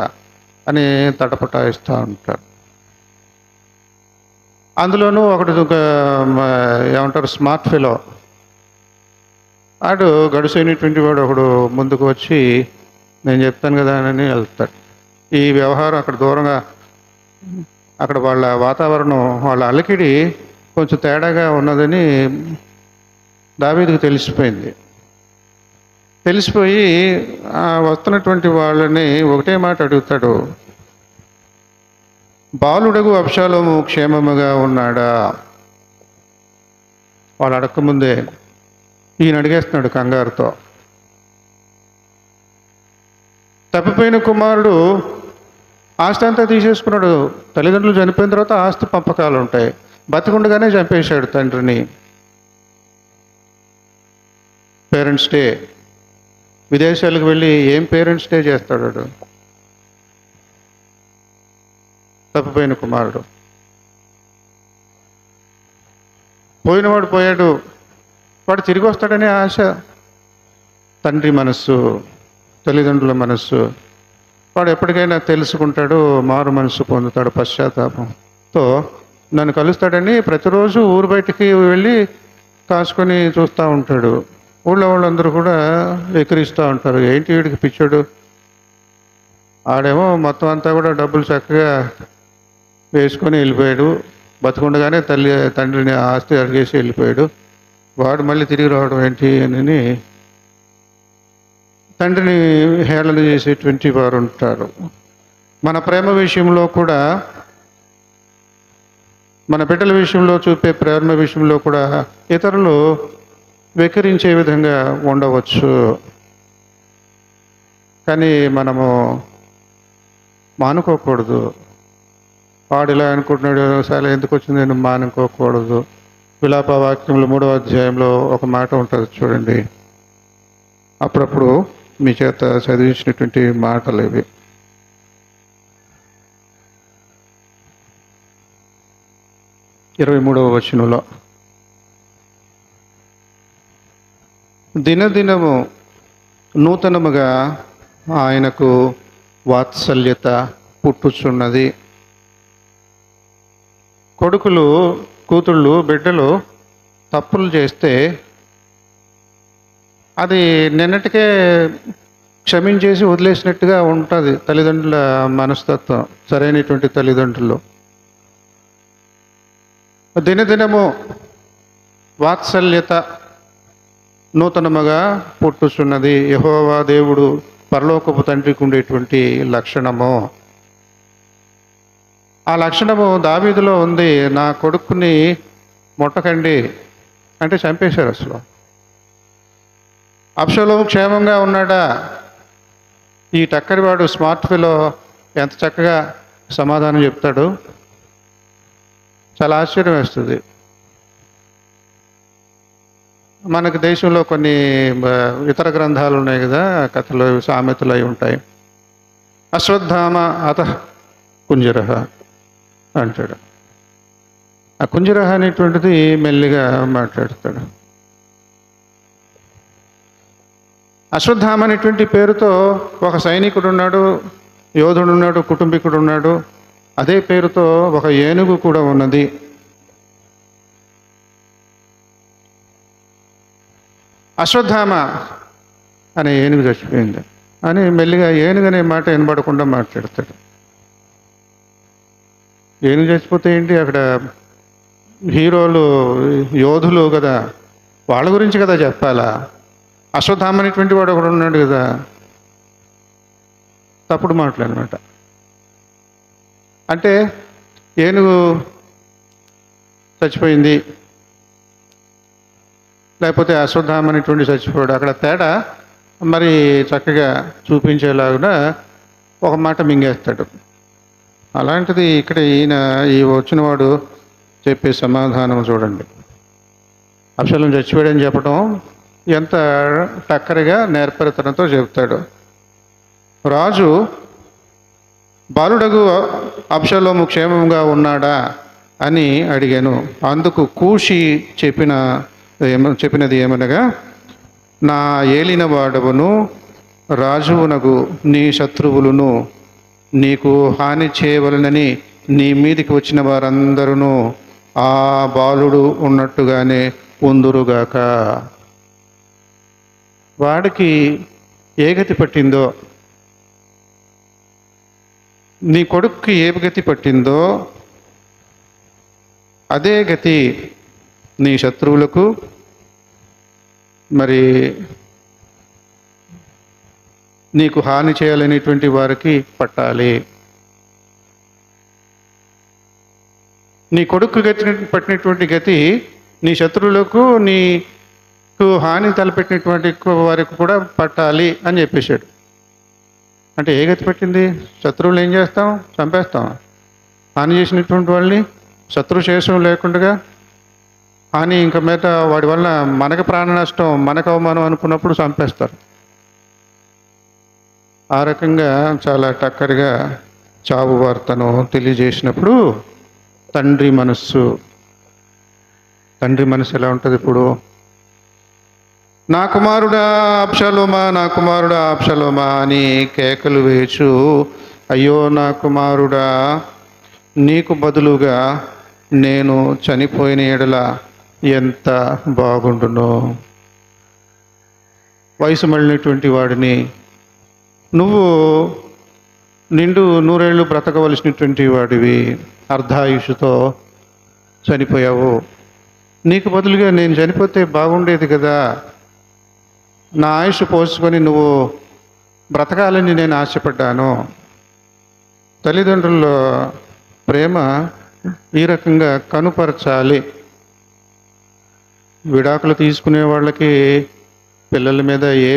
అని తటపటాయిస్తూ ఉంటారు. అందులోనూ ఒకటి ఏమంటారు, స్మార్ట్ ఫెలో, ఆడు గడుసైనటువంటి వాడు ఒకడు ముందుకు వచ్చి నేను చెప్తాను కదా అని వెళ్తాడు. ఈ వ్యవహారం అక్కడ దూరంగా, అక్కడ వాళ్ళ వాతావరణం, వాళ్ళ అలికిడి కొంచెం తేడాగా ఉన్నదని దావీదుకు తెలిసిపోయింది. తెలిసిపోయి వస్తున్నటువంటి వాళ్ళని ఒకటే మాట అడుగుతాడు, బాలుడగు అబ్షాలోము క్షేమముగా ఉన్నాడా? వాళ్ళు అడగకముందే ఈయన అడిగేస్తున్నాడు కంగారుతో. తప్పిపోయిన కుమారుడు ఆస్తి అంతా తీసేసుకున్నాడు. తల్లిదండ్రులు చనిపోయిన తర్వాత ఆస్తి పంపకాలు ఉంటాయి. బతికుండగానే చంపేశాడు తండ్రిని. పేరెంట్స్ డే, విదేశాలకు వెళ్ళి ఏం పేరెంట్స్ డే చేస్తాడు తప్పిపోయిన కుమారుడు. పోయినవాడు పోయాడు, వాడు తిరిగి వస్తాడనే ఆశ. తండ్రి మనస్సు, తల్లిదండ్రుల మనస్సు, వాడు ఎప్పటికైనా తెలుసుకుంటాడు, మారు మనస్సు పొందుతాడు, పశ్చాత్తాపంతో నన్ను కలుస్తాడని ప్రతిరోజు ఊరు బయటికి వెళ్ళి కాసుకొని చూస్తూ ఉంటాడు. ఊళ్ళో వాళ్ళందరూ కూడా ఎక్కిరిస్తూ ఉంటారు, ఏంటి వీడికి పిచ్చాడు, ఆడేమో మొత్తం అంతా కూడా డబ్బులు చక్కగా వేసుకొని వెళ్ళిపోయాడు, బతుకుండగానే తండ్రిని ఆస్తి అడిగేసి వెళ్ళిపోయాడు, వాడు మళ్ళీ తిరిగి రావడం ఏంటి అని తండ్రిని హేళన చేసేటువంటి వారు ఉంటారు. మన ప్రేమ విషయంలో కూడా, మన బిడ్డల విషయంలో చూపే ప్రేమ విషయంలో కూడా ఇతరులు వెక్కిరించే విధంగా ఉండవచ్చు. కానీ మనము మానుకోకూడదు. వాడు ఇలా అనుకుంటున్నాడు, చాలా ఎందుకు వచ్చింది నేను మానుకోకూడదు. విలాప వాక్యంలో 3వ అధ్యాయంలో ఒక మాట ఉంటుంది చూడండి. అప్పుడప్పుడు మీ చేత చదివించినటువంటి మాటలు ఇవి. ఇరవై 23వ వచనంలో, దినదినము నూతనముగా ఆయనకు వాత్సల్యత పుట్టుచున్నది. కొడుకులు, కూతుళ్ళు, బిడ్డలు తప్పులు చేస్తే అది నిన్నటికే క్షమించేసి వదిలేసినట్టుగా ఉంటుంది తల్లిదండ్రుల మనస్తత్వం, సరైనటువంటి తల్లిదండ్రులు. దినదినము వాత్సల్యత నూతనముగా పుట్టుచున్నది. యెహోవా దేవుడు పరలోకపు తండ్రికి ఉండేటువంటి లక్షణము. ఆ లక్షణము దావీదులో ఉంది. నా కొడుకుని ముట్టకండి అంటే చంపేశారు అసలు. అబ్షలోము క్షేమంగా ఉన్నాడా? ఈ టక్కరివాడు స్మార్ట్ ఫీలో ఎంత చక్కగా సమాధానం చెప్తాడు. చాలా ఆశ్చర్యం వేస్తుంది. మనకు దేశంలో కొన్ని ఇతర గ్రంథాలు ఉన్నాయి కదా, కథలు, సామెతలు అవి ఉంటాయి. అశ్వత్థామ అత కుంజరహ అంటాడు. ఆ కుంజరహ అనేటువంటిది మెల్లిగా మాట్లాడతాడు. అశ్వత్థామ అనేటువంటి పేరుతో ఒక సైనికుడు ఉన్నాడు, యోధుడు ఉన్నాడు, కుటుంబీకుడు ఉన్నాడు. అదే పేరుతో ఒక ఏనుగు కూడా ఉన్నది. అశ్వత్థామ అనే ఏనుగు చచ్చిపోయింది అని మెల్లిగా ఏనుగు అనే మాట వినబడకుండా మాట్లాడతాడు. ఏనుగు చచ్చిపోతే ఏంటి, అక్కడ హీరోలు, యోధులు కదా, వాళ్ళ గురించి కదా చెప్పాలా. అశ్వత్థామ అనేటువంటి వాడు ఒకడు ఉన్నాడు కదా. తప్పుడు మాటలు అనమాట. అంటే ఏనుగు చచ్చిపోయింది, లేకపోతే అశ్వత్థామ అనేటువంటి చచ్చిపోయాడు, అక్కడ తేడా మరి చక్కగా చూపించేలాగా ఒక మాట మింగేస్తాడు. అలాంటిది ఇక్కడ ఈ వచ్చినవాడు చెప్పే సమాధానం చూడండి. అబ్షలోము చచ్చిపోయాడని చెప్పడం ఎంత టక్కరిగా నేర్పరితనంతో చెబుతాడు. రాజు బాలుడగు అబ్షలోము క్షేమంగా ఉన్నాడా అని అడిగాను. అందుకు కూషి చెప్పినది ఏమనగా, నా ఏలిన వాడవును రాజువునగు నీ శత్రువులను నీకు హాని చేయవలనని నీ మీదికి వచ్చిన వారందరూ ఆ బాలుడు ఉన్నట్టుగానే ఉందురుగాక. వాడికి ఏ గతి పట్టిందో, నీ కొడుక్కి ఏ గతి పట్టిందో అదే గతి నీ శత్రువులకు, మరి నీకు హాని చేయాలనేటువంటి వారికి పట్టాలి. నీ కొడుకు పట్టినటువంటి గతి నీ శత్రువులకు, నీకు హాని తలపెట్టినటువంటి వారికి కూడా పట్టాలి అని చెప్పేశాడు. అంటే ఏ గతి పట్టింది? శత్రువులు ఏం చేస్తాం? చంపేస్తాం. హాని చేసినటువంటి వాళ్ళని శత్రు శేషం లేకుండా హాని ఇంకా మీద వాడి వల్ల మనకు ప్రాణ నష్టం, మనకు అవమానం అనుకున్నప్పుడు చంపేస్తారు. ఆ రకంగా చాలా టక్కరిగా చావు వార్తను తెలియజేసినప్పుడు తండ్రి మనస్సు ఎలా ఉంటుంది? ఇప్పుడు నా కుమారుడా అబ్షలోమా, నా కుమారుడా అబ్షలోమా అని కేకలు వేచు, అయ్యో నా కుమారుడా, నీకు బదులుగా నేను చనిపోయిన ఎడల ఎంత బాగుండునో. వయసు మళ్ళినటువంటి వాడిని నువ్వు నిండు 100 ఏళ్ళు బ్రతకవలసినటువంటి వాడివి, అర్ధాయుషుతో చనిపోయావు. నీకు బదులుగా నేను చనిపోతే బాగుండేది కదా. నా ఆయుష్ పోసుకొని నువ్వు బ్రతకాలని నేను ఆశపడ్డాను. తల్లిదండ్రుల ప్రేమ ఈ రకంగా కనుపరచాలి. విడాకులు తీసుకునే వాళ్ళకి పిల్లల మీద ఏ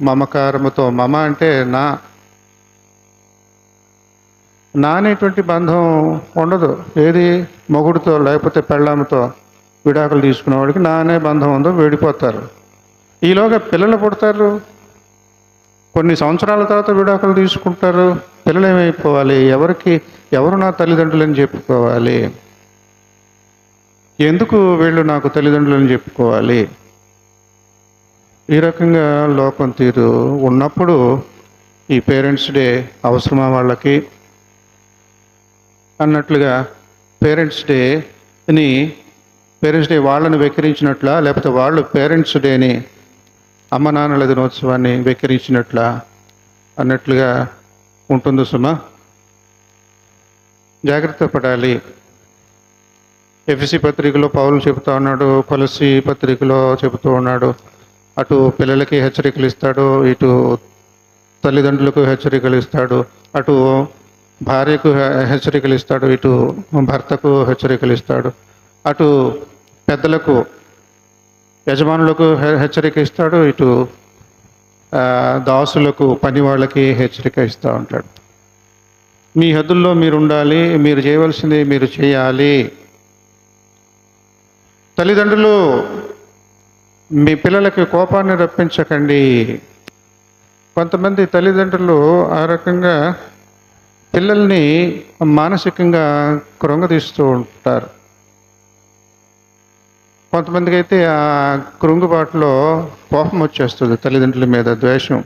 మమకారముతో, మమ అంటే నా అనేటువంటి బంధం ఉండదు. ఏది మొగుడితో లేకపోతే పెళ్ళామతో విడాకులు తీసుకునే వాడికి నా అనే బంధం ఉందో విడిపోతారు. ఈలోగా పిల్లలు పుడతారు, కొన్ని సంవత్సరాల తర్వాత విడాకులు తీసుకుంటారు. పిల్లలు ఏమైపోవాలి? ఎవరు నా తల్లిదండ్రులని చెప్పుకోవాలి? ఎందుకు వీళ్ళు నాకు తల్లిదండ్రులని చెప్పుకోవాలి? ఈ రకంగా లోకం తీరు ఉన్నప్పుడు ఈ పేరెంట్స్ డే అవసరమా వాళ్ళకి అన్నట్లుగా పేరెంట్స్ డే వాళ్ళని వెక్కిరించినట్లా, లేకపోతే వాళ్ళు పేరెంట్స్ డేని అమ్మ నాన్నల దినోత్సవాన్ని వెక్కిరించినట్లా అన్నట్లుగా ఉంటుంది సుమా. జాగ్రత్త పడాలి. ఎఫ్ఎస్సి పత్రికలో పౌలు చెబుతూ ఉన్నాడు, కొలస్సీ పత్రికలో చెబుతూ ఉన్నాడు. అటు పిల్లలకి హెచ్చరికలు ఇస్తాడు, ఇటు తల్లిదండ్రులకు హెచ్చరికలు ఇస్తాడు, అటు భార్యకు హెచ్చరికలు ఇస్తాడు, ఇటు భర్తకు హెచ్చరికలు ఇస్తాడు, అటు పెద్దలకు యజమానులకు హెచ్చరిక ఇస్తాడు, ఇటు దాసులకు పని వాళ్ళకి హెచ్చరిక ఇస్తూ ఉంటాడు. మీ హద్దుల్లో మీరు ఉండాలి, మీరు చేయవలసింది మీరు చేయాలి. తల్లిదండ్రులు మీ పిల్లలకి కోపాన్ని రప్పించకండి. కొంతమంది తల్లిదండ్రులు ఆ రకంగా పిల్లల్ని మానసికంగా కృంగదీస్తూ ఉంటారు. కొంతమందికి అయితే ఆ కృంగుబాటులో కోపం వచ్చేస్తుంది, తల్లిదండ్రుల మీద ద్వేషం,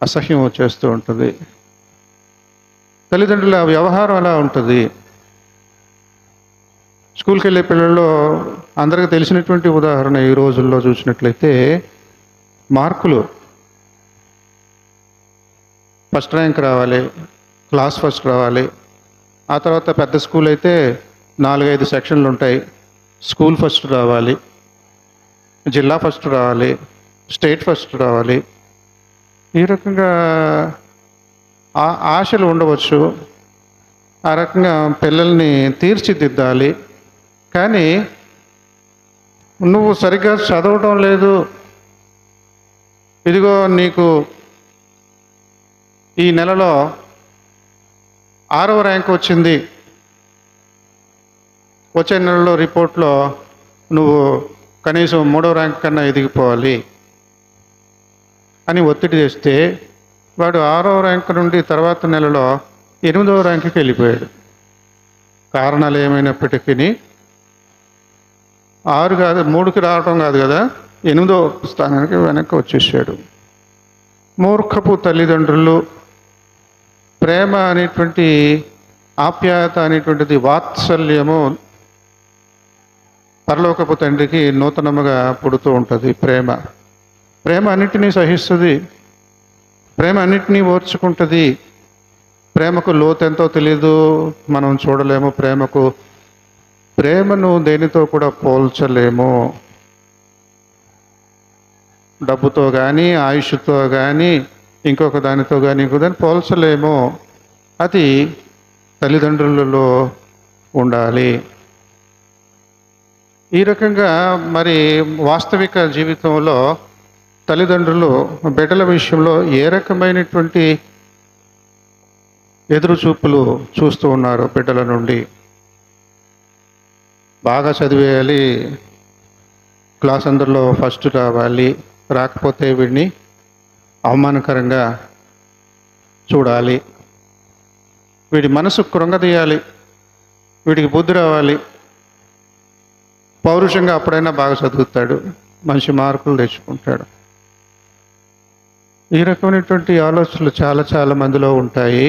అసహ్యం వచ్చేస్తూ ఉంటుంది. తల్లిదండ్రుల వ్యవహారం అలా ఉంటుంది. స్కూల్కి వెళ్ళే పిల్లల్లో అందరికీ తెలిసినటువంటి ఉదాహరణ ఈ రోజుల్లో చూసినట్లయితే, మార్కులు ఫస్ట్ ర్యాంక్ రావాలి, క్లాస్ ఫస్ట్ రావాలి. ఆ తర్వాత పెద్ద స్కూల్ అయితే 4-5 సెక్షన్లు ఉంటాయి. స్కూల్ ఫస్ట్ రావాలి, జిల్లా ఫస్ట్ రావాలి, స్టేట్ ఫస్ట్ రావాలి. ఈ రకంగా ఆశలు ఉండవచ్చు. ఆ రకంగా పిల్లల్ని తీర్చిదిద్దాలి. కానీ నువ్వు సరిగ్గా చదవటం లేదు, ఇదిగో నీకు ఈ నెలలో 6వ ర్యాంక్ వచ్చింది, వచ్చే నెలలో రిపోర్ట్లో నువ్వు కనీసం 3వ ర్యాంక్ కన్నా ఎదిగిపోవాలి అని ఒత్తిడి చేస్తే వాడు 6వ ర్యాంక్ నుండి తర్వాత నెలలో 8వ ర్యాంకుకి వెళ్ళిపోయాడు. కారణాలు ఏమైనప్పటికీ 6 కాదు, 3కి రావటం కాదు కదా, 8వ స్థానానికి వెనక్కి వచ్చేసాడు. మూర్ఖపు తల్లిదండ్రులు ప్రేమ అనేటువంటి, ఆప్యాయత అనేటువంటిది, వాత్సల్యము పరలోకపు తండ్రికి నూతనముగా పుడుతూ ఉంటుంది. ప్రేమ అన్నిటినీ సహిస్తుంది, ప్రేమ అన్నిటినీ ఓర్చుకుంటుంది. ప్రేమకు లోతెంతో తెలీదు, మనం చూడలేము. ప్రేమను దేనితో కూడా పోల్చలేము. డబ్బుతో కానీ, ఆయుష్తో కానీ, ఇంకొక దానితో కానీ పోల్చలేము. అది తల్లిదండ్రులలో ఉండాలి. ఈ రకంగా మరి వాస్తవిక జీవితంలో తల్లిదండ్రులు బిడ్డల విషయంలో ఏ రకమైనటువంటి ఎదురుచూపులు చూస్తూ ఉన్నారు బిడ్డల నుండి? బాగా చదివేయాలి, క్లాస్ అందరిలో ఫస్ట్ రావాలి, రాకపోతే వీడిని అవమానకరంగా చూడాలి, వీడి మనసు కృంగదీయాలి, వీడికి బుద్ధి రావాలి, పౌరుషంగా అప్పుడైనా బాగా చదువుతాడు, మంచి మార్కులు తెచ్చుకుంటాడు. ఈ రకమైనటువంటి ఆలోచనలు చాలా చాలా మందిలో ఉంటాయి.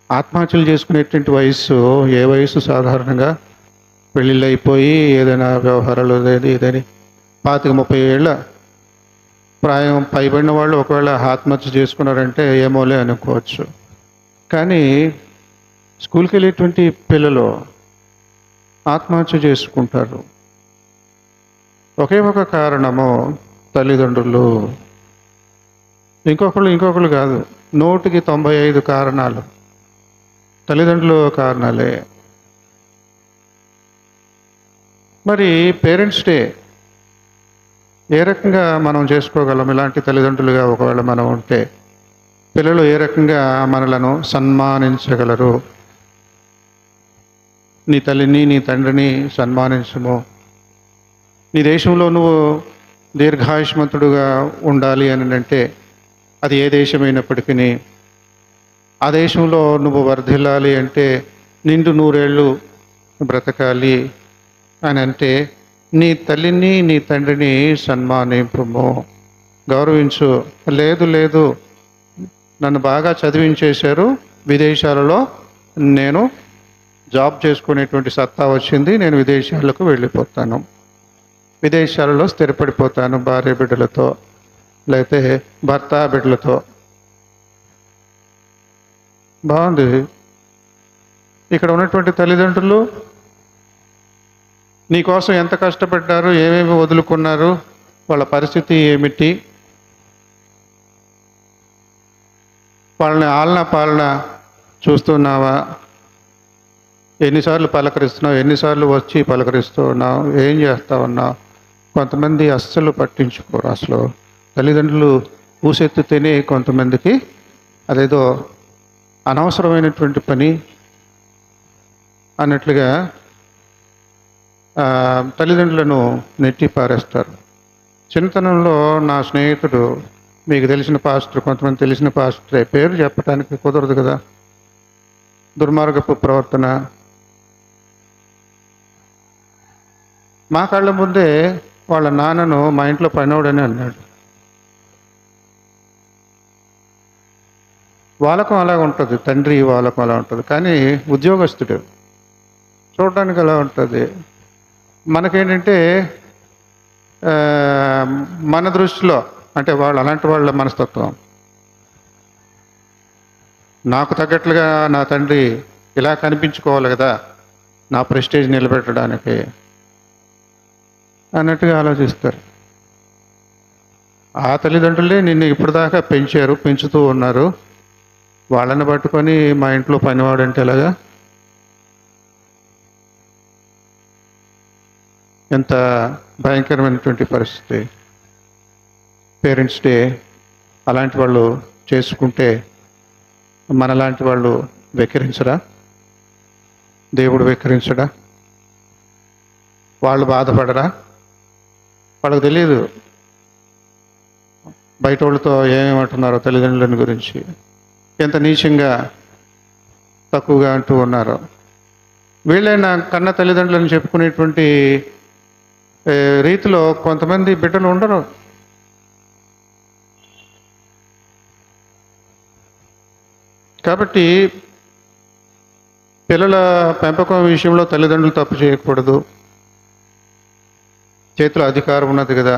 ఆత్మహత్యలు చేసుకునేటువంటి వయస్సు ఏ వయసు? సాధారణంగా పెళ్ళిళ్ళు అయిపోయి ఏదైనా వ్యవహారాలు ఇదని 25-30 ఏళ్ళ ప్రాయం పైబడిన వాళ్ళు ఒకవేళ ఆత్మహత్య చేసుకున్నారంటే ఏమోలే అనుకోవచ్చు. కానీ స్కూల్కి వెళ్ళేటువంటి పిల్లలు ఆత్మహత్య చేసుకుంటారు. ఒకే ఒక కారణము తల్లిదండ్రులు. ఇంకొకళ్ళు కాదు, 100కి 95 కారణాలు తల్లిదండ్రులు కారణాలే. మరి పేరెంట్స్ డే ఏ రకంగా మనం చేసుకోగలం? ఇలాంటి తల్లిదండ్రులుగా ఒకవేళ మనం ఉంటే పిల్లలు ఏ రకంగా మనలను సన్మానించగలరు? నీ తల్లిని, నీ తండ్రిని సన్మానించము. నీ దేశంలో నువ్వు దీర్ఘాయుష్మంతుడుగా ఉండాలి అని అంటే, అది ఏ దేశమైనప్పటికీ, ఆ దేశంలో నువ్వు వర్ధిల్లాలి అంటే నిండు 100 ఏళ్ళు బ్రతకాలి అని అంటే, నీ తల్లిని, నీ తండ్రిని సన్మానింపుము, గౌరవించు. లేదు నన్ను బాగా చదివించేశారు, విదేశాలలో నేను జాబ్ చేసుకునేటువంటి సత్తా వచ్చింది, నేను విదేశాలకు వెళ్ళిపోతాను, విదేశాలలో స్థిరపడిపోతాను భార్య బిడ్డలతో, లేకపోతే భర్త బిడ్డలతో. బాగుంది. ఇక్కడ ఉన్నటువంటి తల్లిదండ్రులు నీకోసం ఎంత కష్టపడ్డారు, ఏమేమి వదులుకున్నారు, వాళ్ళ పరిస్థితి ఏమిటి, వాళ్ళని ఆలన పాలన చూస్తున్నావా, ఎన్నిసార్లు పలకరిస్తున్నావు, ఎన్నిసార్లు వచ్చి పలకరిస్తూ ఉన్నావు, ఏం చేస్తా ఉన్నావు. కొంతమంది అస్సలు పట్టించుకోరు. అసలు తల్లిదండ్రులు ఊసెత్తితేనే కొంతమందికి అదేదో అనవసరమైనటువంటి పని అన్నట్లుగా తల్లిదండ్రులను నెట్టి పారేస్తారు. చిన్నతనంలో నా స్నేహితుడు, మీకు తెలిసిన పాస్టర్, కొంతమంది తెలిసిన పాస్టరే, పేరు చెప్పడానికి కుదరదు కదా, దుర్మార్గపు ప్రవర్తన, మా కళ్ళ ముందే వాళ్ళ నాన్నను మా ఇంట్లో పనివాడని అన్నాడు. వాలకం అలా ఉంటుంది, తండ్రి వాలకం అలా ఉంటుంది, కానీ ఉద్యోగస్తుడు చూడడానికి అలా ఉంటుంది. మనకేంటంటే మన దృష్టిలో అంటే వాళ్ళు అలాంటి వాళ్ళ మనస్తత్వం, నాకు తగ్గట్లుగా నా తండ్రి ఇలా కనిపించుకోవాలి కదా నా ప్రెస్టేజ్ నిలబెట్టడానికి అన్నట్టుగా ఆలోచిస్తారు. ఆ తల్లిదండ్రులే నిన్ను ఇప్పటిదాకా పెంచారు, పెంచుతూ ఉన్నారు, వాళ్ళని పట్టుకొని మా ఇంట్లో పనివాడంటే ఎలాగా? ఎంత భయంకరమైనటువంటి పరిస్థితి. పేరెంట్స్ డే అలాంటి వాళ్ళు చేసుకుంటే మనలాంటి వాళ్ళు వెక్కిరించరా? దేవుడు వెక్కిరించడా? వాళ్ళు బాధపడరా? వాళ్ళకి తెలియదు బయట వాళ్ళతో ఏమేమంటున్నారో తల్లిదండ్రులని గురించి, ఎంత నీచంగా తక్కువగా అంటూ ఉన్నారో. వీళ్ళే నా కన్న తల్లిదండ్రులని చెప్పుకునేటువంటి రీతిలో కొంతమంది బిడ్డలు ఉండరు. కాబట్టి పిల్లల పెంపకం విషయంలో తల్లిదండ్రులు తప్పు చేయకూడదు. చేతిలో అధికారం ఉన్నది కదా.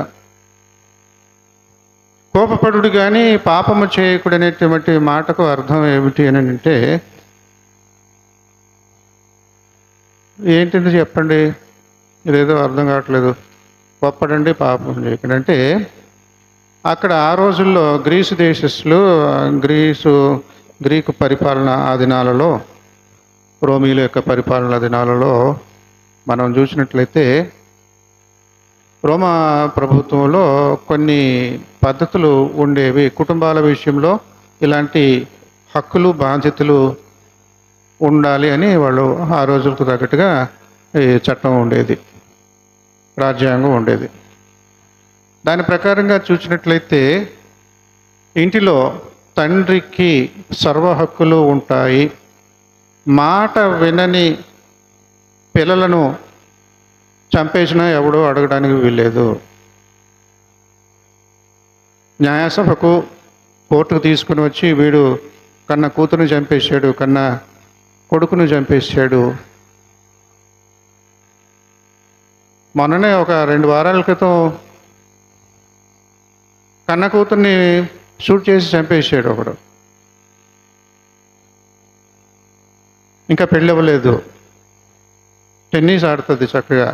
కోపపడుడు కానీ పాపము చేయకూడనేటువంటి మాటకు అర్థం ఏమిటి అని అంటే ఏంటిది చెప్పండి, ఇదేదో అర్థం కావట్లేదు. కోప్పడండి పాపం చేయకండి. అక్కడ ఆ రోజుల్లో గ్రీసు దేశస్థులు, గ్రీకు పరిపాలన దినాలలో, రోమీల యొక్క పరిపాలన దినాలలో మనం చూసినట్లయితే రోమా ప్రభుత్వంలో కొన్ని పద్ధతులు ఉండేవి. కుటుంబాల విషయంలో ఇలాంటి హక్కులు బాధ్యతలు ఉండాలి అని వాళ్ళు ఆ రోజులకు తగ్గట్టుగా ఈ చట్టం ఉండేది, రాజ్యాంగం ఉండేది. దాని ప్రకారంగా చూసినట్లయితే ఇంటిలో తండ్రికి సర్వ హక్కులు ఉంటాయి. మాట వినని పిల్లలను చంపేసినా ఎవడో అడగడానికి వీల్లేదు. న్యాయసభకు కోర్టుకు తీసుకుని వచ్చి వీడు కన్న కూతురుని చంపేశాడు, కన్న కొడుకును చంపేశాడు. మొన్ననే ఒక 2 వారాల క్రితం కన్న కూతుర్ని షూట్ చేసి చంపేసాడు ఒకడు. ఇంకా పెళ్ళి అవ్వలేదు, టెన్నిస్ ఆడుతుంది చక్కగా.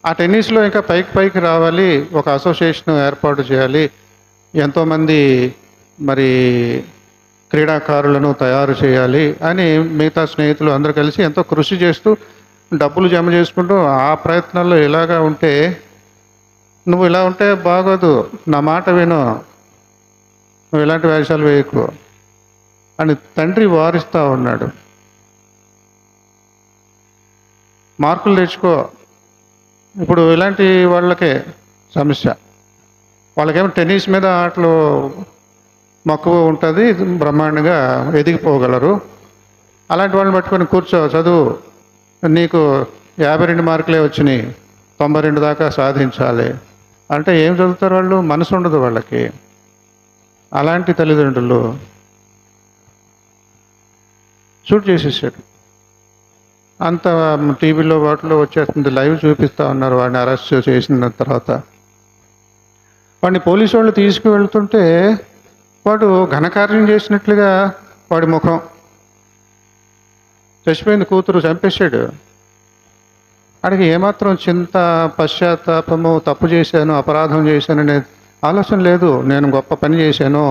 ఆ టెన్నిస్లో ఇంకా పైకి రావాలి, ఒక అసోసియేషన్ ఏర్పాటు చేయాలి, ఎంతోమంది మరి క్రీడాకారులను తయారు చేయాలి అని మిగతా స్నేహితులు అందరూ కలిసి ఎంతో కృషి చేస్తూ డబ్బులు జమ చేసుకుంటూ ఆ ప్రయత్నాల్లో ఇలాగా ఉంటే, నువ్వు ఇలా ఉంటే బాగోదు, నా మాట విను, నువ్వు ఇలాంటి వేషాలు వేయకు అని తండ్రి వారిస్తూ ఉన్నాడు. మార్కులు తెచ్చుకో. ఇప్పుడు ఇలాంటి వాళ్ళకే సమస్య. వాళ్ళకేమో టెన్నిస్ మీద ఆటలు మక్కువ ఉంటుంది, బ్రహ్మాండంగా ఎదిగిపోగలరు. అలాంటి వాళ్ళని పట్టుకొని కూర్చో, చదువు, నీకు 52 మార్కులే వచ్చినాయి, 92 దాకా సాధించాలి అంటే ఏం చదువుతారు వాళ్ళు? మనసు ఉండదు వాళ్ళకి. అలాంటి తల్లిదండ్రులు షూట్ చేసేసాడు. అంత టీవీలో వాటిలో వచ్చేస్తుంది, లైవ్ చూపిస్తూ ఉన్నారు. వాడిని అరెస్ట్ చేసిన తర్వాత వాడిని పోలీసు వాళ్ళు తీసుకువెళ్తుంటే వాడు ఘనకార్యం చేసినట్లుగా వాడి ముఖం, చచ్చిపోయింది కూతురు, చంపేశాడు. వాడికి ఏమాత్రం చింత, పశ్చాత్తాపము, తప్పు చేశాను, అపరాధం చేశాననే ఆలోచన లేదు. నేను గొప్ప పని చేశాను.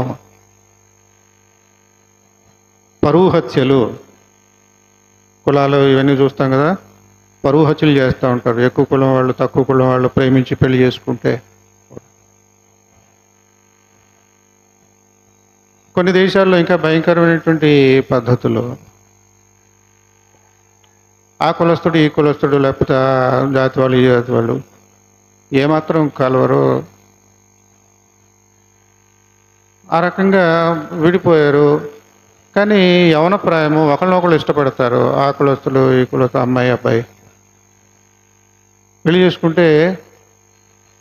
పరువు హత్యలు, కులాలు ఇవన్నీ చూస్తాం కదా, పరువు హత్యలు చేస్తూ ఉంటారు. ఎక్కువ కులం వాళ్ళు తక్కువ కులం వాళ్ళు ప్రేమించి పెళ్లి చేసుకుంటే. కొన్ని దేశాల్లో ఇంకా భయంకరమైనటువంటి పద్ధతులు. ఆ కులస్తుడు ఈ కులస్తుడు, లేకపోతే ఆ జాతి వాళ్ళు ఈ జాతి వాళ్ళు ఏమాత్రం కలవరు. ఆ రకంగా విడిపోయారు. కానీ యవన ప్రాయము, ఒకరినొకరు ఇష్టపడతారు. ఆ కులస్తులు ఈ కులస్తు, అమ్మాయి అబ్బాయి పెళ్లి చేసుకుంటే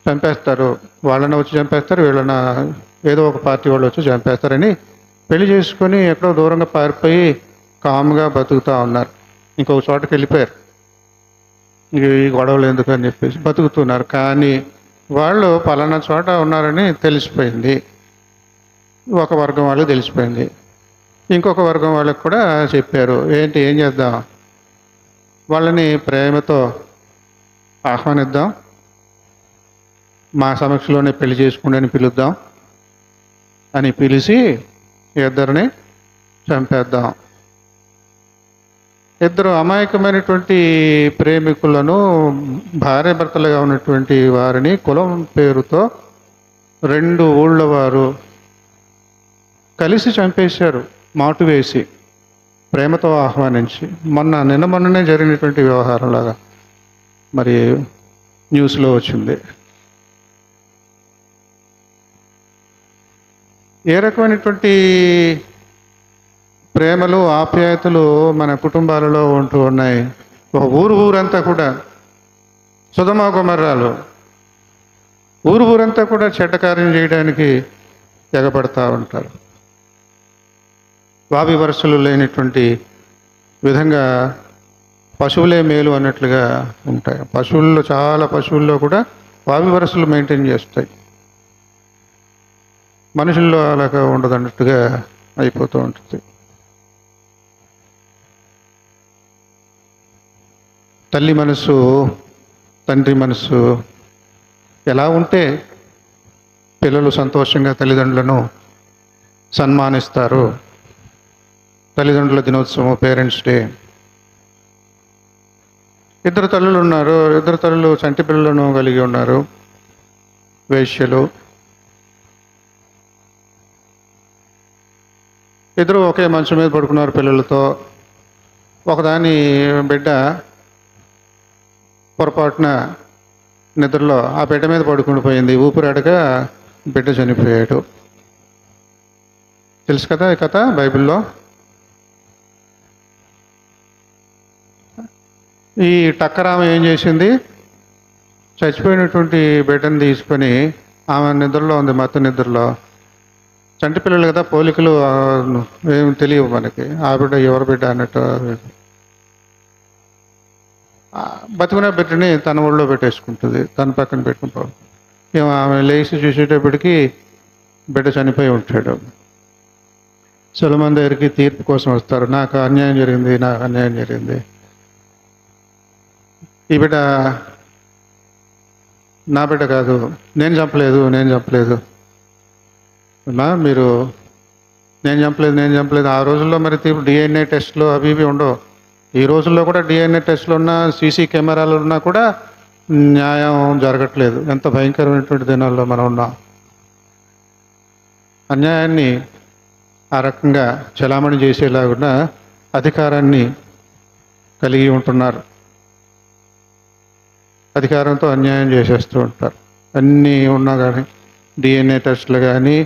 చంపేస్తారు. వాళ్ళని వచ్చి చంపేస్తారు, వీళ్ళన ఏదో ఒక పార్టీ వాళ్ళు వచ్చి చంపేస్తారని పెళ్లి చేసుకొని ఎక్కడో దూరంగా పారిపోయి కామ్గా బతుకుతూ ఉన్నారు. ఇంకొక చోటకి వెళ్ళిపోయారు. ఈ గొడవలు ఎందుకని చెప్పేసి బతుకుతున్నారు. కానీ వాళ్ళు పలానా చోట ఉన్నారని తెలిసిపోయింది. ఒక వర్గం వాళ్ళకి తెలిసిపోయింది. ఇంకొక వర్గం వాళ్ళకి కూడా చెప్పారు. ఏం చేద్దాం, వాళ్ళని ప్రేమతో ఆహ్వానిద్దాం, మా సమక్షంలోనే పెళ్లి చేసుకోండి అని పిలుద్దాం అని పిలిచి ఇద్దరిని చంపేద్దాం. ఇద్దరు అమాయకమైనటువంటి ప్రేమికులను, భార్యాభర్తలుగా ఉన్నటువంటి వారిని కులం పేరుతో 2 ఊళ్ళ వారు కలిసి చంపేశారు, మాటు వేసి, ప్రేమతో ఆహ్వానించి. నిన్న మొన్ననే జరిగినటువంటి వ్యవహారంలాగా మరి న్యూస్లో వచ్చింది. ఏ రకమైనటువంటి ప్రేమలు, ఆప్యాయతలు మన కుటుంబాలలో ఉంటూ ఉన్నాయి. ఒక ఊరంతా కూడా సొదొమ గొమొర్రాలు, ఊరంతా కూడా చెడ్డ కార్యం చేయడానికి ఎగపడతా ఉంటారు. వావి వరుసలు లేనిటువంటి విధంగా పశువులే మేలు అన్నట్లుగా ఉంటాయి. చాలా పశువుల్లో కూడా వావి వరుసలు మెయింటైన్ చేస్తాయి. మనుషుల్లో అలాగా ఉండదు అన్నట్టుగా అయిపోతూ ఉంటుంది. తల్లి మనసు, తండ్రి మనసు ఎలా ఉంటే పిల్లలు సంతోషంగా తల్లిదండ్రులను సన్మానిస్తారు. తల్లిదండ్రుల దినోత్సవం, పేరెంట్స్ డే. 2 తల్లులు ఉన్నారు. 2 తల్లులు చంటి పిల్లలను కలిగి ఉన్నారు, వేశ్యలు. 2 ఒకే మంచం మీద పడుకున్నారు పిల్లలతో. ఒకదాని బిడ్డ పొరపాటున నిద్రలో ఆ బిడ్డ మీద పడుకుని పోయింది. ఊపిరాడక బిడ్డ చనిపోయాడు. తెలుసు కదా ఈ కథ బైబిల్లో. ఈ టక్కరామ ఏం చేసింది, చచ్చిపోయినటువంటి బిడ్డను తీసుకొని, ఆమె నిద్రలో ఉంది, మత్తు నిద్రలో. చంటి పిల్లలు కదా, పోలికలు ఏమి తెలియవు మనకి. ఆ బిడ్డ ఎవరి బిడ్డ అన్నట్టు. బతుకునే బిడ్డని తన ఒళ్ళో పెట్టేసుకుంటుంది, తన పక్కన పెట్టుకుంటాడు. ఆమె లేచి చూసేటప్పటికి బిడ్డ చనిపోయి ఉంటాడు. సొలొమోను దగ్గరికి తీర్పు కోసం వస్తారు. నాకు అన్యాయం జరిగింది. ఈ బిడ్డ నా బిడ్డ కాదు, నేను చంపలేదు అమ్మా, మీరు నేను చంపలేదు. ఆ రోజుల్లో మరి DNA టెస్ట్లు అవి ఇవి ఉండవు. ఈ రోజుల్లో కూడా DNA టెస్ట్లు ఉన్నా, CC కెమెరాలు ఉన్నా కూడా న్యాయం జరగట్లేదు. ఎంత భయంకరమైనటువంటి దినాల్లో మనం ఉన్నాం. అన్యాయాన్ని ఆ రకంగా చలామణి చేసేలాగా అధికారాన్ని కలిగి ఉంటున్నారు. అధికారంతో అన్యాయం చేసేస్తూ ఉంటారు. అన్నీ ఉన్నా కానీ DNA టెస్టులు కానీ,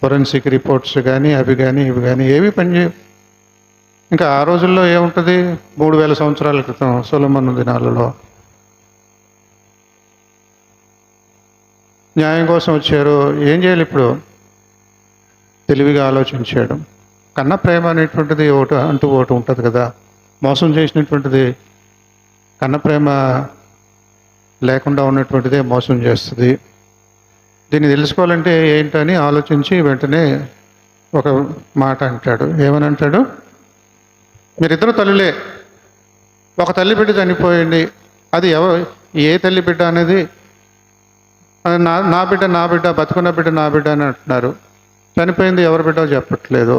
ఫొరెన్సిక్ రిపోర్ట్స్ కానీ, అవి కానీ ఇవి కానీ ఏవి పనిచేయవు. ఇంకా ఆ రోజుల్లో ఏముంటుంది, 3000 సంవత్సరాల క్రితం సొలొమోను దినాలలో న్యాయం కోసం వచ్చారు. ఏం చేయాలి ఇప్పుడు? తెలివిగా ఆలోచించాడు. కన్న ప్రేమ అనేటువంటిది ఒకటి ఉంటుంది కదా. మోసం చేసినటువంటిది కన్న ప్రేమ లేకుండా ఉన్నటువంటిదే మోసం చేస్తుంది. దీన్ని తెలుసుకోవాలంటే ఏంటని ఆలోచించి వెంటనే ఒక మాట అంటాడు. ఏమని అంటాడు? మీరిద్దరు తల్లులే, ఒక తల్లి బిడ్డ చనిపోయింది. అది ఏ తల్లి బిడ్డ అనేది నా బిడ్డ బతుకున్న బిడ్డ నా బిడ్డ అని అంటున్నారు. చనిపోయింది ఎవరి బిడ్డో చెప్పట్లేదు,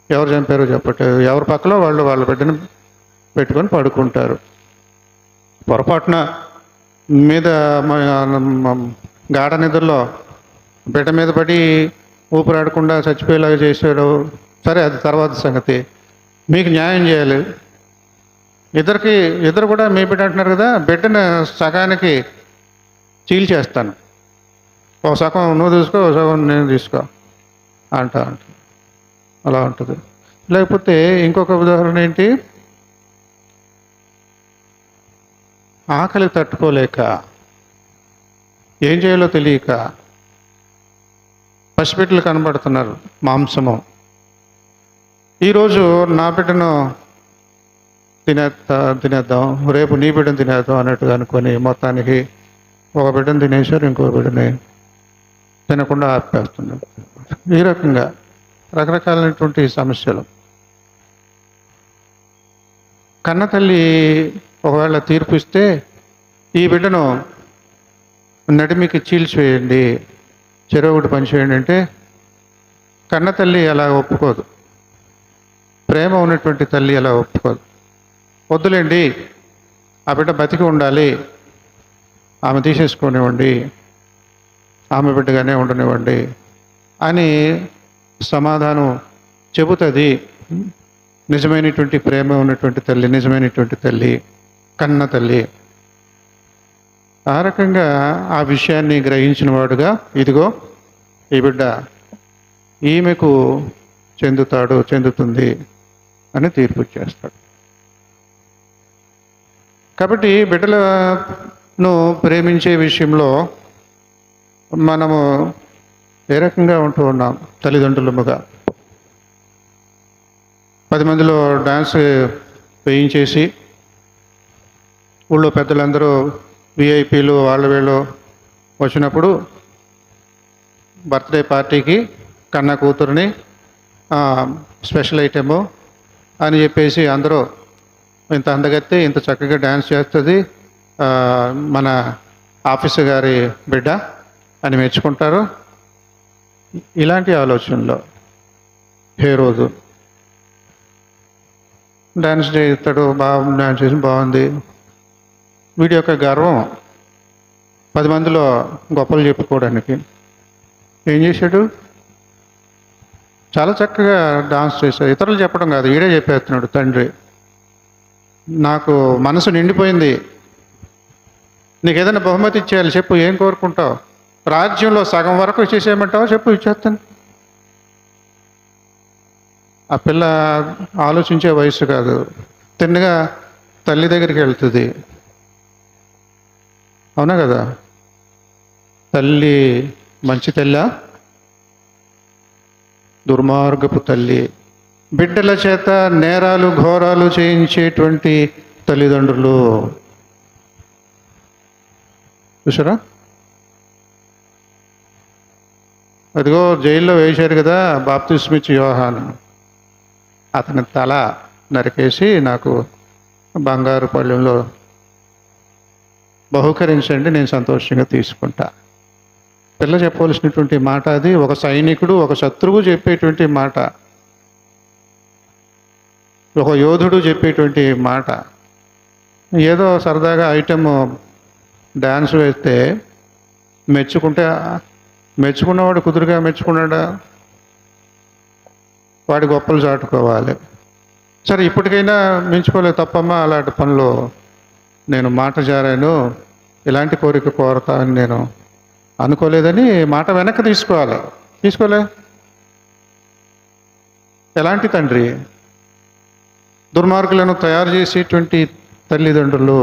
ఎవరు చంపారో చెప్పట్లేదు. ఎవరి పక్కలో వాళ్ళు వాళ్ళ బిడ్డను పెట్టుకొని పడుకుంటారు. పొరపాటున మీద గాఢ నిద్రలో బిడ్డ మీద పడి ఊపిరాడకుండా చచ్చిపోయేలాగా చేసాడు. సరే, అది తర్వాత సంగతి. మీకు న్యాయం చేయాలి. ఇద్దరు కూడా మీ బిడ్డ అంటున్నారు కదా, బిడ్డను సగానికి చీల్చేస్తాను, ఒక సగం నువ్వు తీసుకో, ఒక సగం నేను తీసుకో అంట. అలా ఉంటుంది. లేకపోతే ఇంకొక ఉదాహరణ ఏంటి? ఆకలి తట్టుకోలేక ఏం చేయాలో తెలియక పసిబిడ్డలు కనబడుతున్నారు, మాంసము. ఈరోజు నా బిడ్డను తినేద్దాం, రేపు నీ బిడ్డను తినేద్దాం అన్నట్టుగా అనుకొని మొత్తానికి ఒక బిడ్డను తినేశారు, ఇంకో బిడ్డని తినకుండా ఆపేస్తున్నారు. ఈ రకంగా రకరకాలైనటువంటి సమస్యలు. కన్న తల్లి ఒకవేళ తీర్పు ఇస్తే ఈ బిడ్డను నడిమికి చీల్చివేయండి, చెరువుడు పనిచేయండి అంటే కన్న తల్లి అలా ఒప్పుకోదు. ప్రేమ ఉన్నటువంటి తల్లి అలా ఒప్పుకోదు. వద్దులేండి, ఆ బిడ్డ బతికి ఉండాలి, ఆమె తీసేసుకొనివ్వండి, ఆమె బిడ్డగానే ఉండనివ్వండి అని సమాధానం చెబుతుంది. నిజమైనటువంటి ప్రేమ ఉన్నటువంటి తల్లి, నిజమైనటువంటి తల్లి, కన్న తల్లి. ఆ రకంగా ఆ విషయాన్ని గ్రహించిన వాడుగా, ఇదిగో ఈ బిడ్డ ఈమెకు చెందుతుంది అని తీర్పు చేస్తాడు. కాబట్టి బిడ్డలను ప్రేమించే విషయంలో మనము ఏ రకంగా ఉంటూ ఉన్నాం తల్లిదండ్రులముగా? 10 మందిలో డాన్స్ వేయించేసి ఊళ్ళో పెద్దలందరూ విఐపీలు వీళ్ళు వచ్చినప్పుడు బర్త్డే పార్టీకి కన్న కూతురుని స్పెషల్ ఐటెము అని చెప్పేసి అందరూ ఇంత అందగత్తి ఇంత చక్కగా డ్యాన్స్ చేస్తుంది మన ఆఫీసర్ గారి బిడ్డ అని మెచ్చుకుంటారు. ఇలాంటి ఆలోచనలో ఏ రోజు డ్యాన్స్ చేస్తాడు, డ్యాన్స్ చేసి బాగుంది. వీడి యొక్క గర్వం 10 మందిలో గొప్పలు చెప్పుకోవడానికి ఏం చేశాడు? చాలా చక్కగా డాన్స్ చేశాడు. ఇతరులు చెప్పడం కాదు, ఈడే చెప్పేస్తున్నాడు తండ్రి. నాకు మనసు నిండిపోయింది, నీకు ఏదైనా బహుమతి ఇచ్చేయాలి, చెప్పు, ఏం కోరుకుంటావు? రాజ్యంలో సగం వరకు ఇచ్చేసేయమంటావా? చెప్పు, ఇచ్చేస్తాను. ఆ పిల్ల ఆలోచించే వయసు కాదు, తిన్నగా తల్లి దగ్గరికి వెళ్తుంది. అవునా కదా? తల్లి మంచి తల్లా, దుర్మార్గపు తల్లి? బిడ్డల చేత నేరాలు ఘోరాలు చేయించేటువంటి తల్లిదండ్రులు చూసారా? అదిగో జైల్లో వేశారు కదా బాప్తిస్మిచ్చి యోహాను, అతని తల నరికేసి నాకు బంగారు పళ్ళెంలో బహుకరించండి, నేను సంతోషంగా తీసుకుంటా. పిల్ల చెప్పవలసినటువంటి మాట అది. ఒక సైనికుడు ఒక శత్రువు చెప్పేటువంటి మాట, ఒక యోధుడు చెప్పేటువంటి మాట. ఏదో సరదాగా ఐటెం డ్యాన్స్ వేస్తే మెచ్చుకున్నవాడు కుదురుగా మెచ్చుకున్నాడా? వాడి గొప్పలు చాటుకోవాలి. సరే, ఇప్పటికైనా మించిపోలేదు తప్పమ్మా, అలాంటి పనులు నేను మాట జారాను, ఇలాంటి కోరిక కోరతా అని నేను అనుకోలేదని మాట వెనక్కి తీసుకోలే. ఎలాంటి తండ్రి? దుర్మార్గులను తయారు చేసేటువంటి తల్లిదండ్రులు.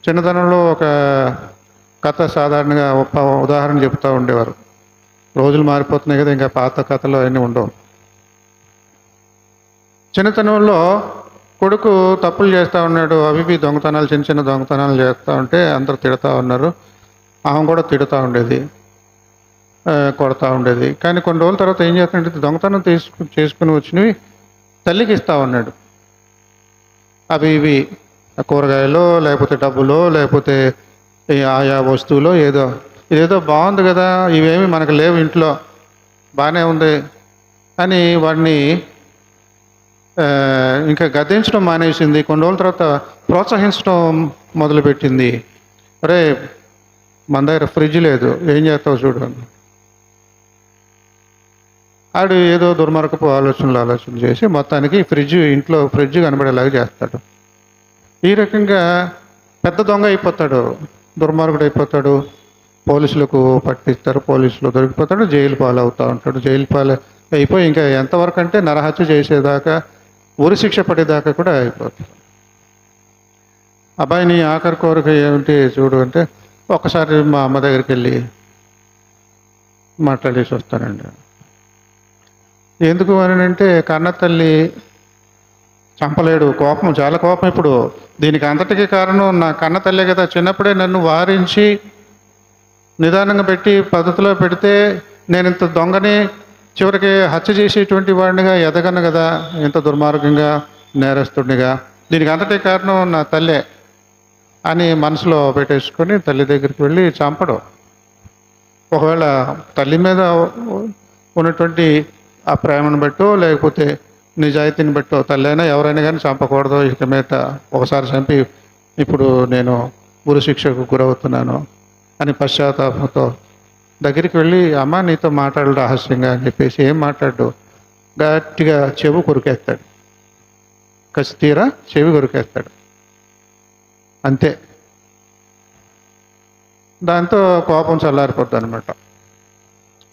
చిన్నతనంలో ఒక కథ సాధారణంగా ఉదాహరణ చెప్తూ ఉండేవారు. రోజులు మారిపోతున్నాయి కదా, ఇంకా పాత కథలు అవన్నీ ఉండవు. చిన్నతనంలో కొడుకు తప్పులు చేస్తూ ఉన్నాడు, అవి దొంగతనాలు, చిన్న చిన్న దొంగతనాలు చేస్తూ ఉంటే అందరూ తిడతా ఉన్నారు. ఆమె కూడా తిడుతూ ఉండేది, కొడతా ఉండేది. కానీ కొన్ని రోజుల తర్వాత ఏం చేస్తాడంటే దొంగతనం చేసుకుని వచ్చినవి తల్లికి ఇస్తా ఉన్నాడు. అవి ఇవి కూరగాయలు, లేకపోతే డబ్బులో, లేకపోతే ఆయా వస్తువులో ఇదేదో బాగుంది కదా, ఇవేమి మనకు లేవు, ఇంట్లో బాగానే ఉంది అని వాడిని ఇంకా గద్దించడం మానేసింది. కొన్ని రోజుల తర్వాత ప్రోత్సహించడం మొదలుపెట్టింది. అరే మన దగ్గర ఫ్రిడ్జ్ లేదు, ఏం చేస్తావు చూడు. ఆడు ఏదో దుర్మార్గపు ఆలోచన చేసి మొత్తానికి ఇంట్లో ఫ్రిడ్జ్ కనబడేలాగా చేస్తాడు. ఈ రకంగా పెద్ద దొంగ అయిపోతాడు, దుర్మార్గుడు అయిపోతాడు. పోలీసులకు పట్టిస్తారు, పోలీసులు దొరికిపోతాడు, జైలు పాలవుతూ ఉంటాడు. జైలు పాలు అయిపోయి ఇంకా ఎంతవరకు అంటే నరహత్య చేసేదాకా, ఉరి శిక్ష పడేదాకా కూడా అయిపోతుంది. అబ్బాయిని ఆఖరి కోరిక ఏమిటి చూడు అంటే, ఒకసారి మా అమ్మ దగ్గరికి వెళ్ళి మాట్లాడేసి వస్తానండి. ఎందుకు అని అంటే కన్న తల్లి చంపలేడు, కోపం, చాలా కోపం. ఇప్పుడు దీనికి అంతటికీ కారణం నా కన్న తల్లే కదా. చిన్నప్పుడే నన్ను వారించి నిదానంగా పెట్టి పద్ధతిలో పెడితే నేను ఇంత దొంగని, చివరికి హత్య చేసేటువంటి వాడినిగా ఎదగను కదా, ఇంత దుర్మార్గంగా, నేరస్తుడినిగా. దీనికి అంతటి కారణం నా తల్లే అని మనసులో పెట్టేసుకొని తల్లి దగ్గరికి వెళ్ళి చంపడం. ఒకవేళ తల్లి మీద ఉన్నటువంటి ఆ ప్రేమను బట్టో, లేకపోతే నిజాయితీని బట్టో, తల్లి అయినా ఎవరైనా కానీ చంపకూడదు. ఇక మీద ఒకసారి చంపి ఇప్పుడు నేను ఉరి శిక్షకు గురవుతున్నాను అని పశ్చాత్తాపంతో దగ్గరికి వెళ్ళి, అమ్మ నీతో మాట్లాడు రహస్యంగా అని చెప్పేసి, ఏం మాట్లాడు, గట్టిగా చెవి కొరికేస్తాడు. కసి తీరా చెవి కొరికేస్తాడు, అంతే. దాంతో కోపం చల్లారిపోద్ది అనమాట.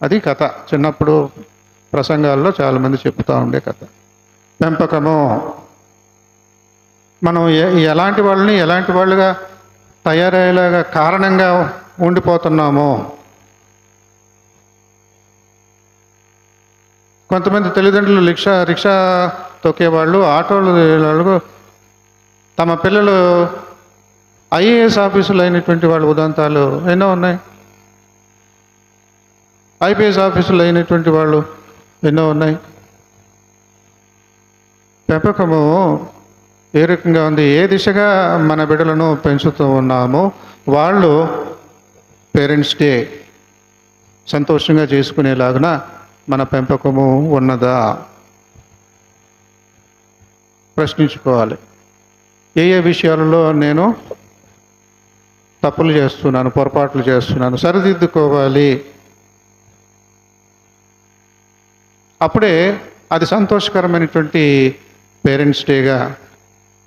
అది కథ. చిన్నప్పుడు ప్రసంగాల్లో చాలామంది చెప్తూ ఉండే కథ. పెంపకము. మనం ఎలాంటి వాళ్ళుగా తయారయ్యేలాగా కారణంగా ఉండిపోతున్నామో. కొంతమంది తల్లిదండ్రులు రిక్షా తొక్కేవాళ్ళు, ఆటోలు తమ పిల్లలు ఐఏఎస్ ఆఫీసులు అయినటువంటి వాళ్ళ ఉదంతాలు ఎన్నో ఉన్నాయి. ఐపీఎస్ ఆఫీసులు అయినటువంటి వాళ్ళు ఎన్నో ఉన్నాయి. పెంపకము ఏ రకంగా ఉంది, ఏ దిశగా మన బిడ్డలను పెంచుతూ ఉన్నామో వాళ్ళు పేరెంట్స్ డే సంతోషంగా చేసుకునేలాగున మన పెంపకము ఉన్నదా ప్రశ్నించుకోవాలి. ఏ విషయాలలో నేను తప్పులు చేస్తున్నాను, పొరపాట్లు చేస్తున్నాను, సరిదిద్దుకోవాలి. అప్పుడే అది సంతోషకరమైనటువంటి పేరెంట్స్ డేగా,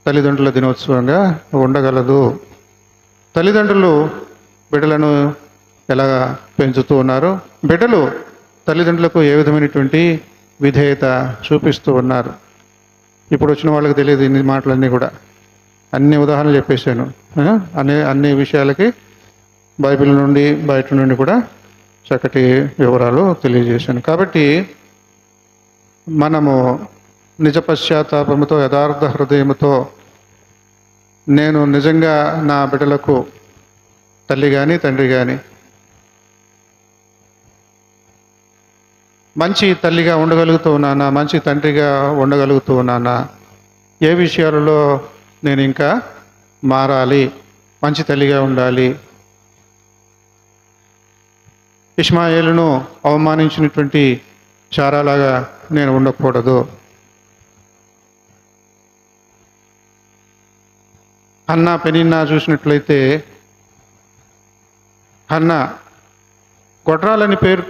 తల్లిదండ్రుల దినోత్సవంగా ఉండగలదు. తల్లిదండ్రులు బిడ్డలను ఎలా పెంచుతూ ఉన్నారు, బిడ్డలు తల్లిదండ్రులకు ఏ విధమైనటువంటి విధేయత చూపిస్తూ ఉన్నారు. ఇప్పుడు వచ్చిన వాళ్ళకి తెలియదు ఇన్ని మాటలన్నీ కూడా. అన్ని ఉదాహరణలు చెప్పేశాను. అన్ని విషయాలకి బైబిల్ నుండి, బయట నుండి కూడా చక్కటి వివరాలు తెలియజేశాను. కాబట్టి మనము నిజ పశ్చాత్తాపముతో, యథార్థ హృదయముతో, నేను నిజంగా నా బిడ్డలకు తల్లి కానీ తండ్రి కానీ మంచి తల్లిగా ఉండగలుగుతూ ఉన్నానా, మంచి తండ్రిగా ఉండగలుగుతూ ఉన్నానా, ఏ విషయాలలో నేను ఇంకా మారాలి, మంచి తల్లిగా ఉండాలి. ఇష్మాయేలును అవమానించినటువంటి చారాలాగా నేను ఉండకూడదు. హన్నా పెనిన్నా చూసినట్లయితే, హన్నా గొడ్రాలని పేరు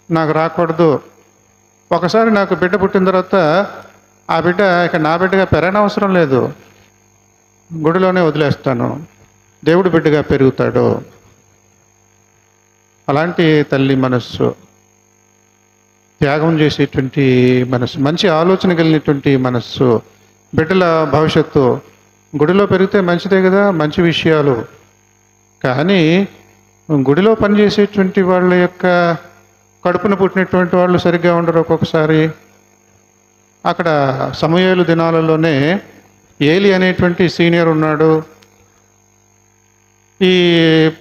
నాకు రాకూడదు. ఒకసారి నాకు బిడ్డ పుట్టిన తర్వాత ఆ బిడ్డ ఇక నా బిడ్డగా పెరగనవసరం లేదు, గుడిలోనే వదిలేస్తాను, దేవుడి బిడ్డగా పెరుగుతాడు. అలాంటి తల్లి మనస్సు, త్యాగం చేసేటువంటి మనస్సు, మంచి ఆలోచన కలిగినటువంటి మనస్సు. బిడ్డల భవిష్యత్తు గుడిలో పెరిగితే మంచిదే కదా, మంచి విషయాలు. కానీ గుడిలో పనిచేసేటువంటి వాళ్ళ యొక్క కడుపున పుట్టినటువంటి వాళ్ళు సరిగ్గా ఉండరు ఒక్కొక్కసారి. అక్కడ సమూయేలు దినాలలోనే ఏలి అనేటువంటి సీనియర్ ఉన్నాడు. ఈ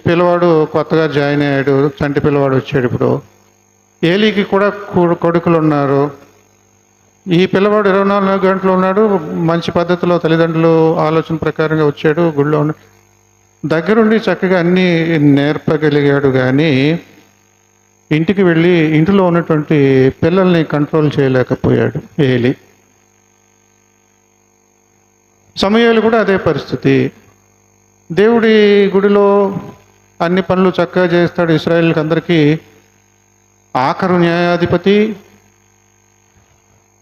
పిల్లవాడు కొత్తగా జాయిన్ అయ్యాడు, చంటి పిల్లవాడు వచ్చాడు. ఇప్పుడు ఏలీకి కూడా కొడుకులు ఉన్నారు. ఈ పిల్లవాడు 24 గంటలు ఉన్నాడు, మంచి పద్ధతిలో తల్లిదండ్రులు ఆలోచన ప్రకారంగా వచ్చాడు, గుళ్ళో దగ్గరుండి చక్కగా అన్నీ నేర్పగలిగాడు. కానీ ఇంటికి వెళ్ళి ఇంటిలో ఉన్నటువంటి పిల్లల్ని కంట్రోల్ చేయలేకపోయాడు ఏలి. సమూయేలు కూడా అదే పరిస్థితి. దేవుడి గుడిలో అన్ని పనులు చక్కగా చేస్తాడు, ఇశ్రాయేలుకి అందరికీ ఆఖరు న్యాయాధిపతి,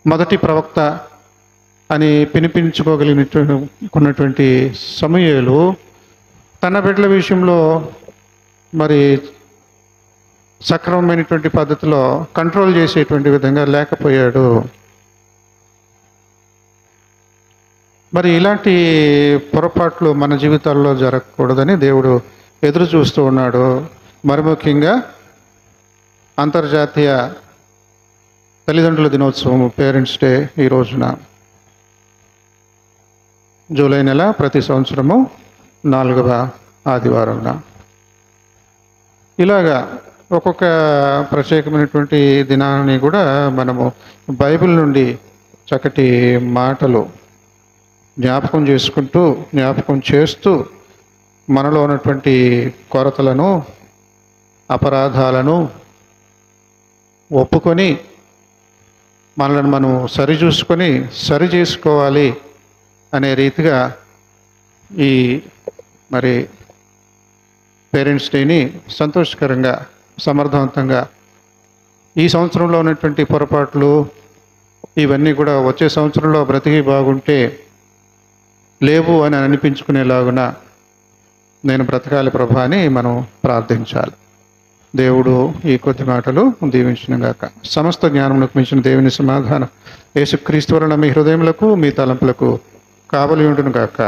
మొదటి ప్రవక్త అని పినిపించుకోగలిగినటువంటి సమూయేలు తన బిడ్డల విషయంలో మరి సక్రమమైనటువంటి పద్ధతిలో కంట్రోల్ చేసేటువంటి విధంగా లేకపోయాడు. మరి ఇలాంటి పొరపాట్లు మన జీవితాల్లో జరగకూడదని దేవుడు ఎదురు చూస్తూ ఉన్నాడు. మరి ముఖ్యంగా అంతర్జాతీయ తల్లిదండ్రుల దినోత్సవం, పేరెంట్స్ డే ఈ రోజున జూలై నెల ప్రతి సంవత్సరము 4వ ఆదివారంన ఇలాగా ఒక్కొక్క ప్రత్యేకమైనటువంటి దినాన్ని కూడా మనము బైబిల్ నుండి చక్కటి మాటలు జ్ఞాపకం చేస్తూ మనలో ఉన్నటువంటి కొరతలను, అపరాధాలను ఒప్పుకొని మనల్ని మనం సరి చేసుకోవాలి అనే రీతిగా ఈ మరి పేరెంట్స్ డేని సంతోషకరంగా, సమర్థవంతంగా ఈ సంవత్సరంలో ఉన్నటువంటి పొరపాట్లు ఇవన్నీ కూడా వచ్చే సంవత్సరంలో బ్రతికి బాగుంటే లేవు అని అనిపించుకునేలాగున నేను బ్రతకాలి ప్రభా అని మనం ప్రార్థించాలి. దేవుడు ఈ కొద్ది మాటలు దీవించునుగాక. సమస్త జ్ఞానమునకు మించిన దేవుని సమాధానం యేసుక్రీస్తు వలన మీ హృదయములకు, మీ తలంపులకు కావలి ఉండునుగాక.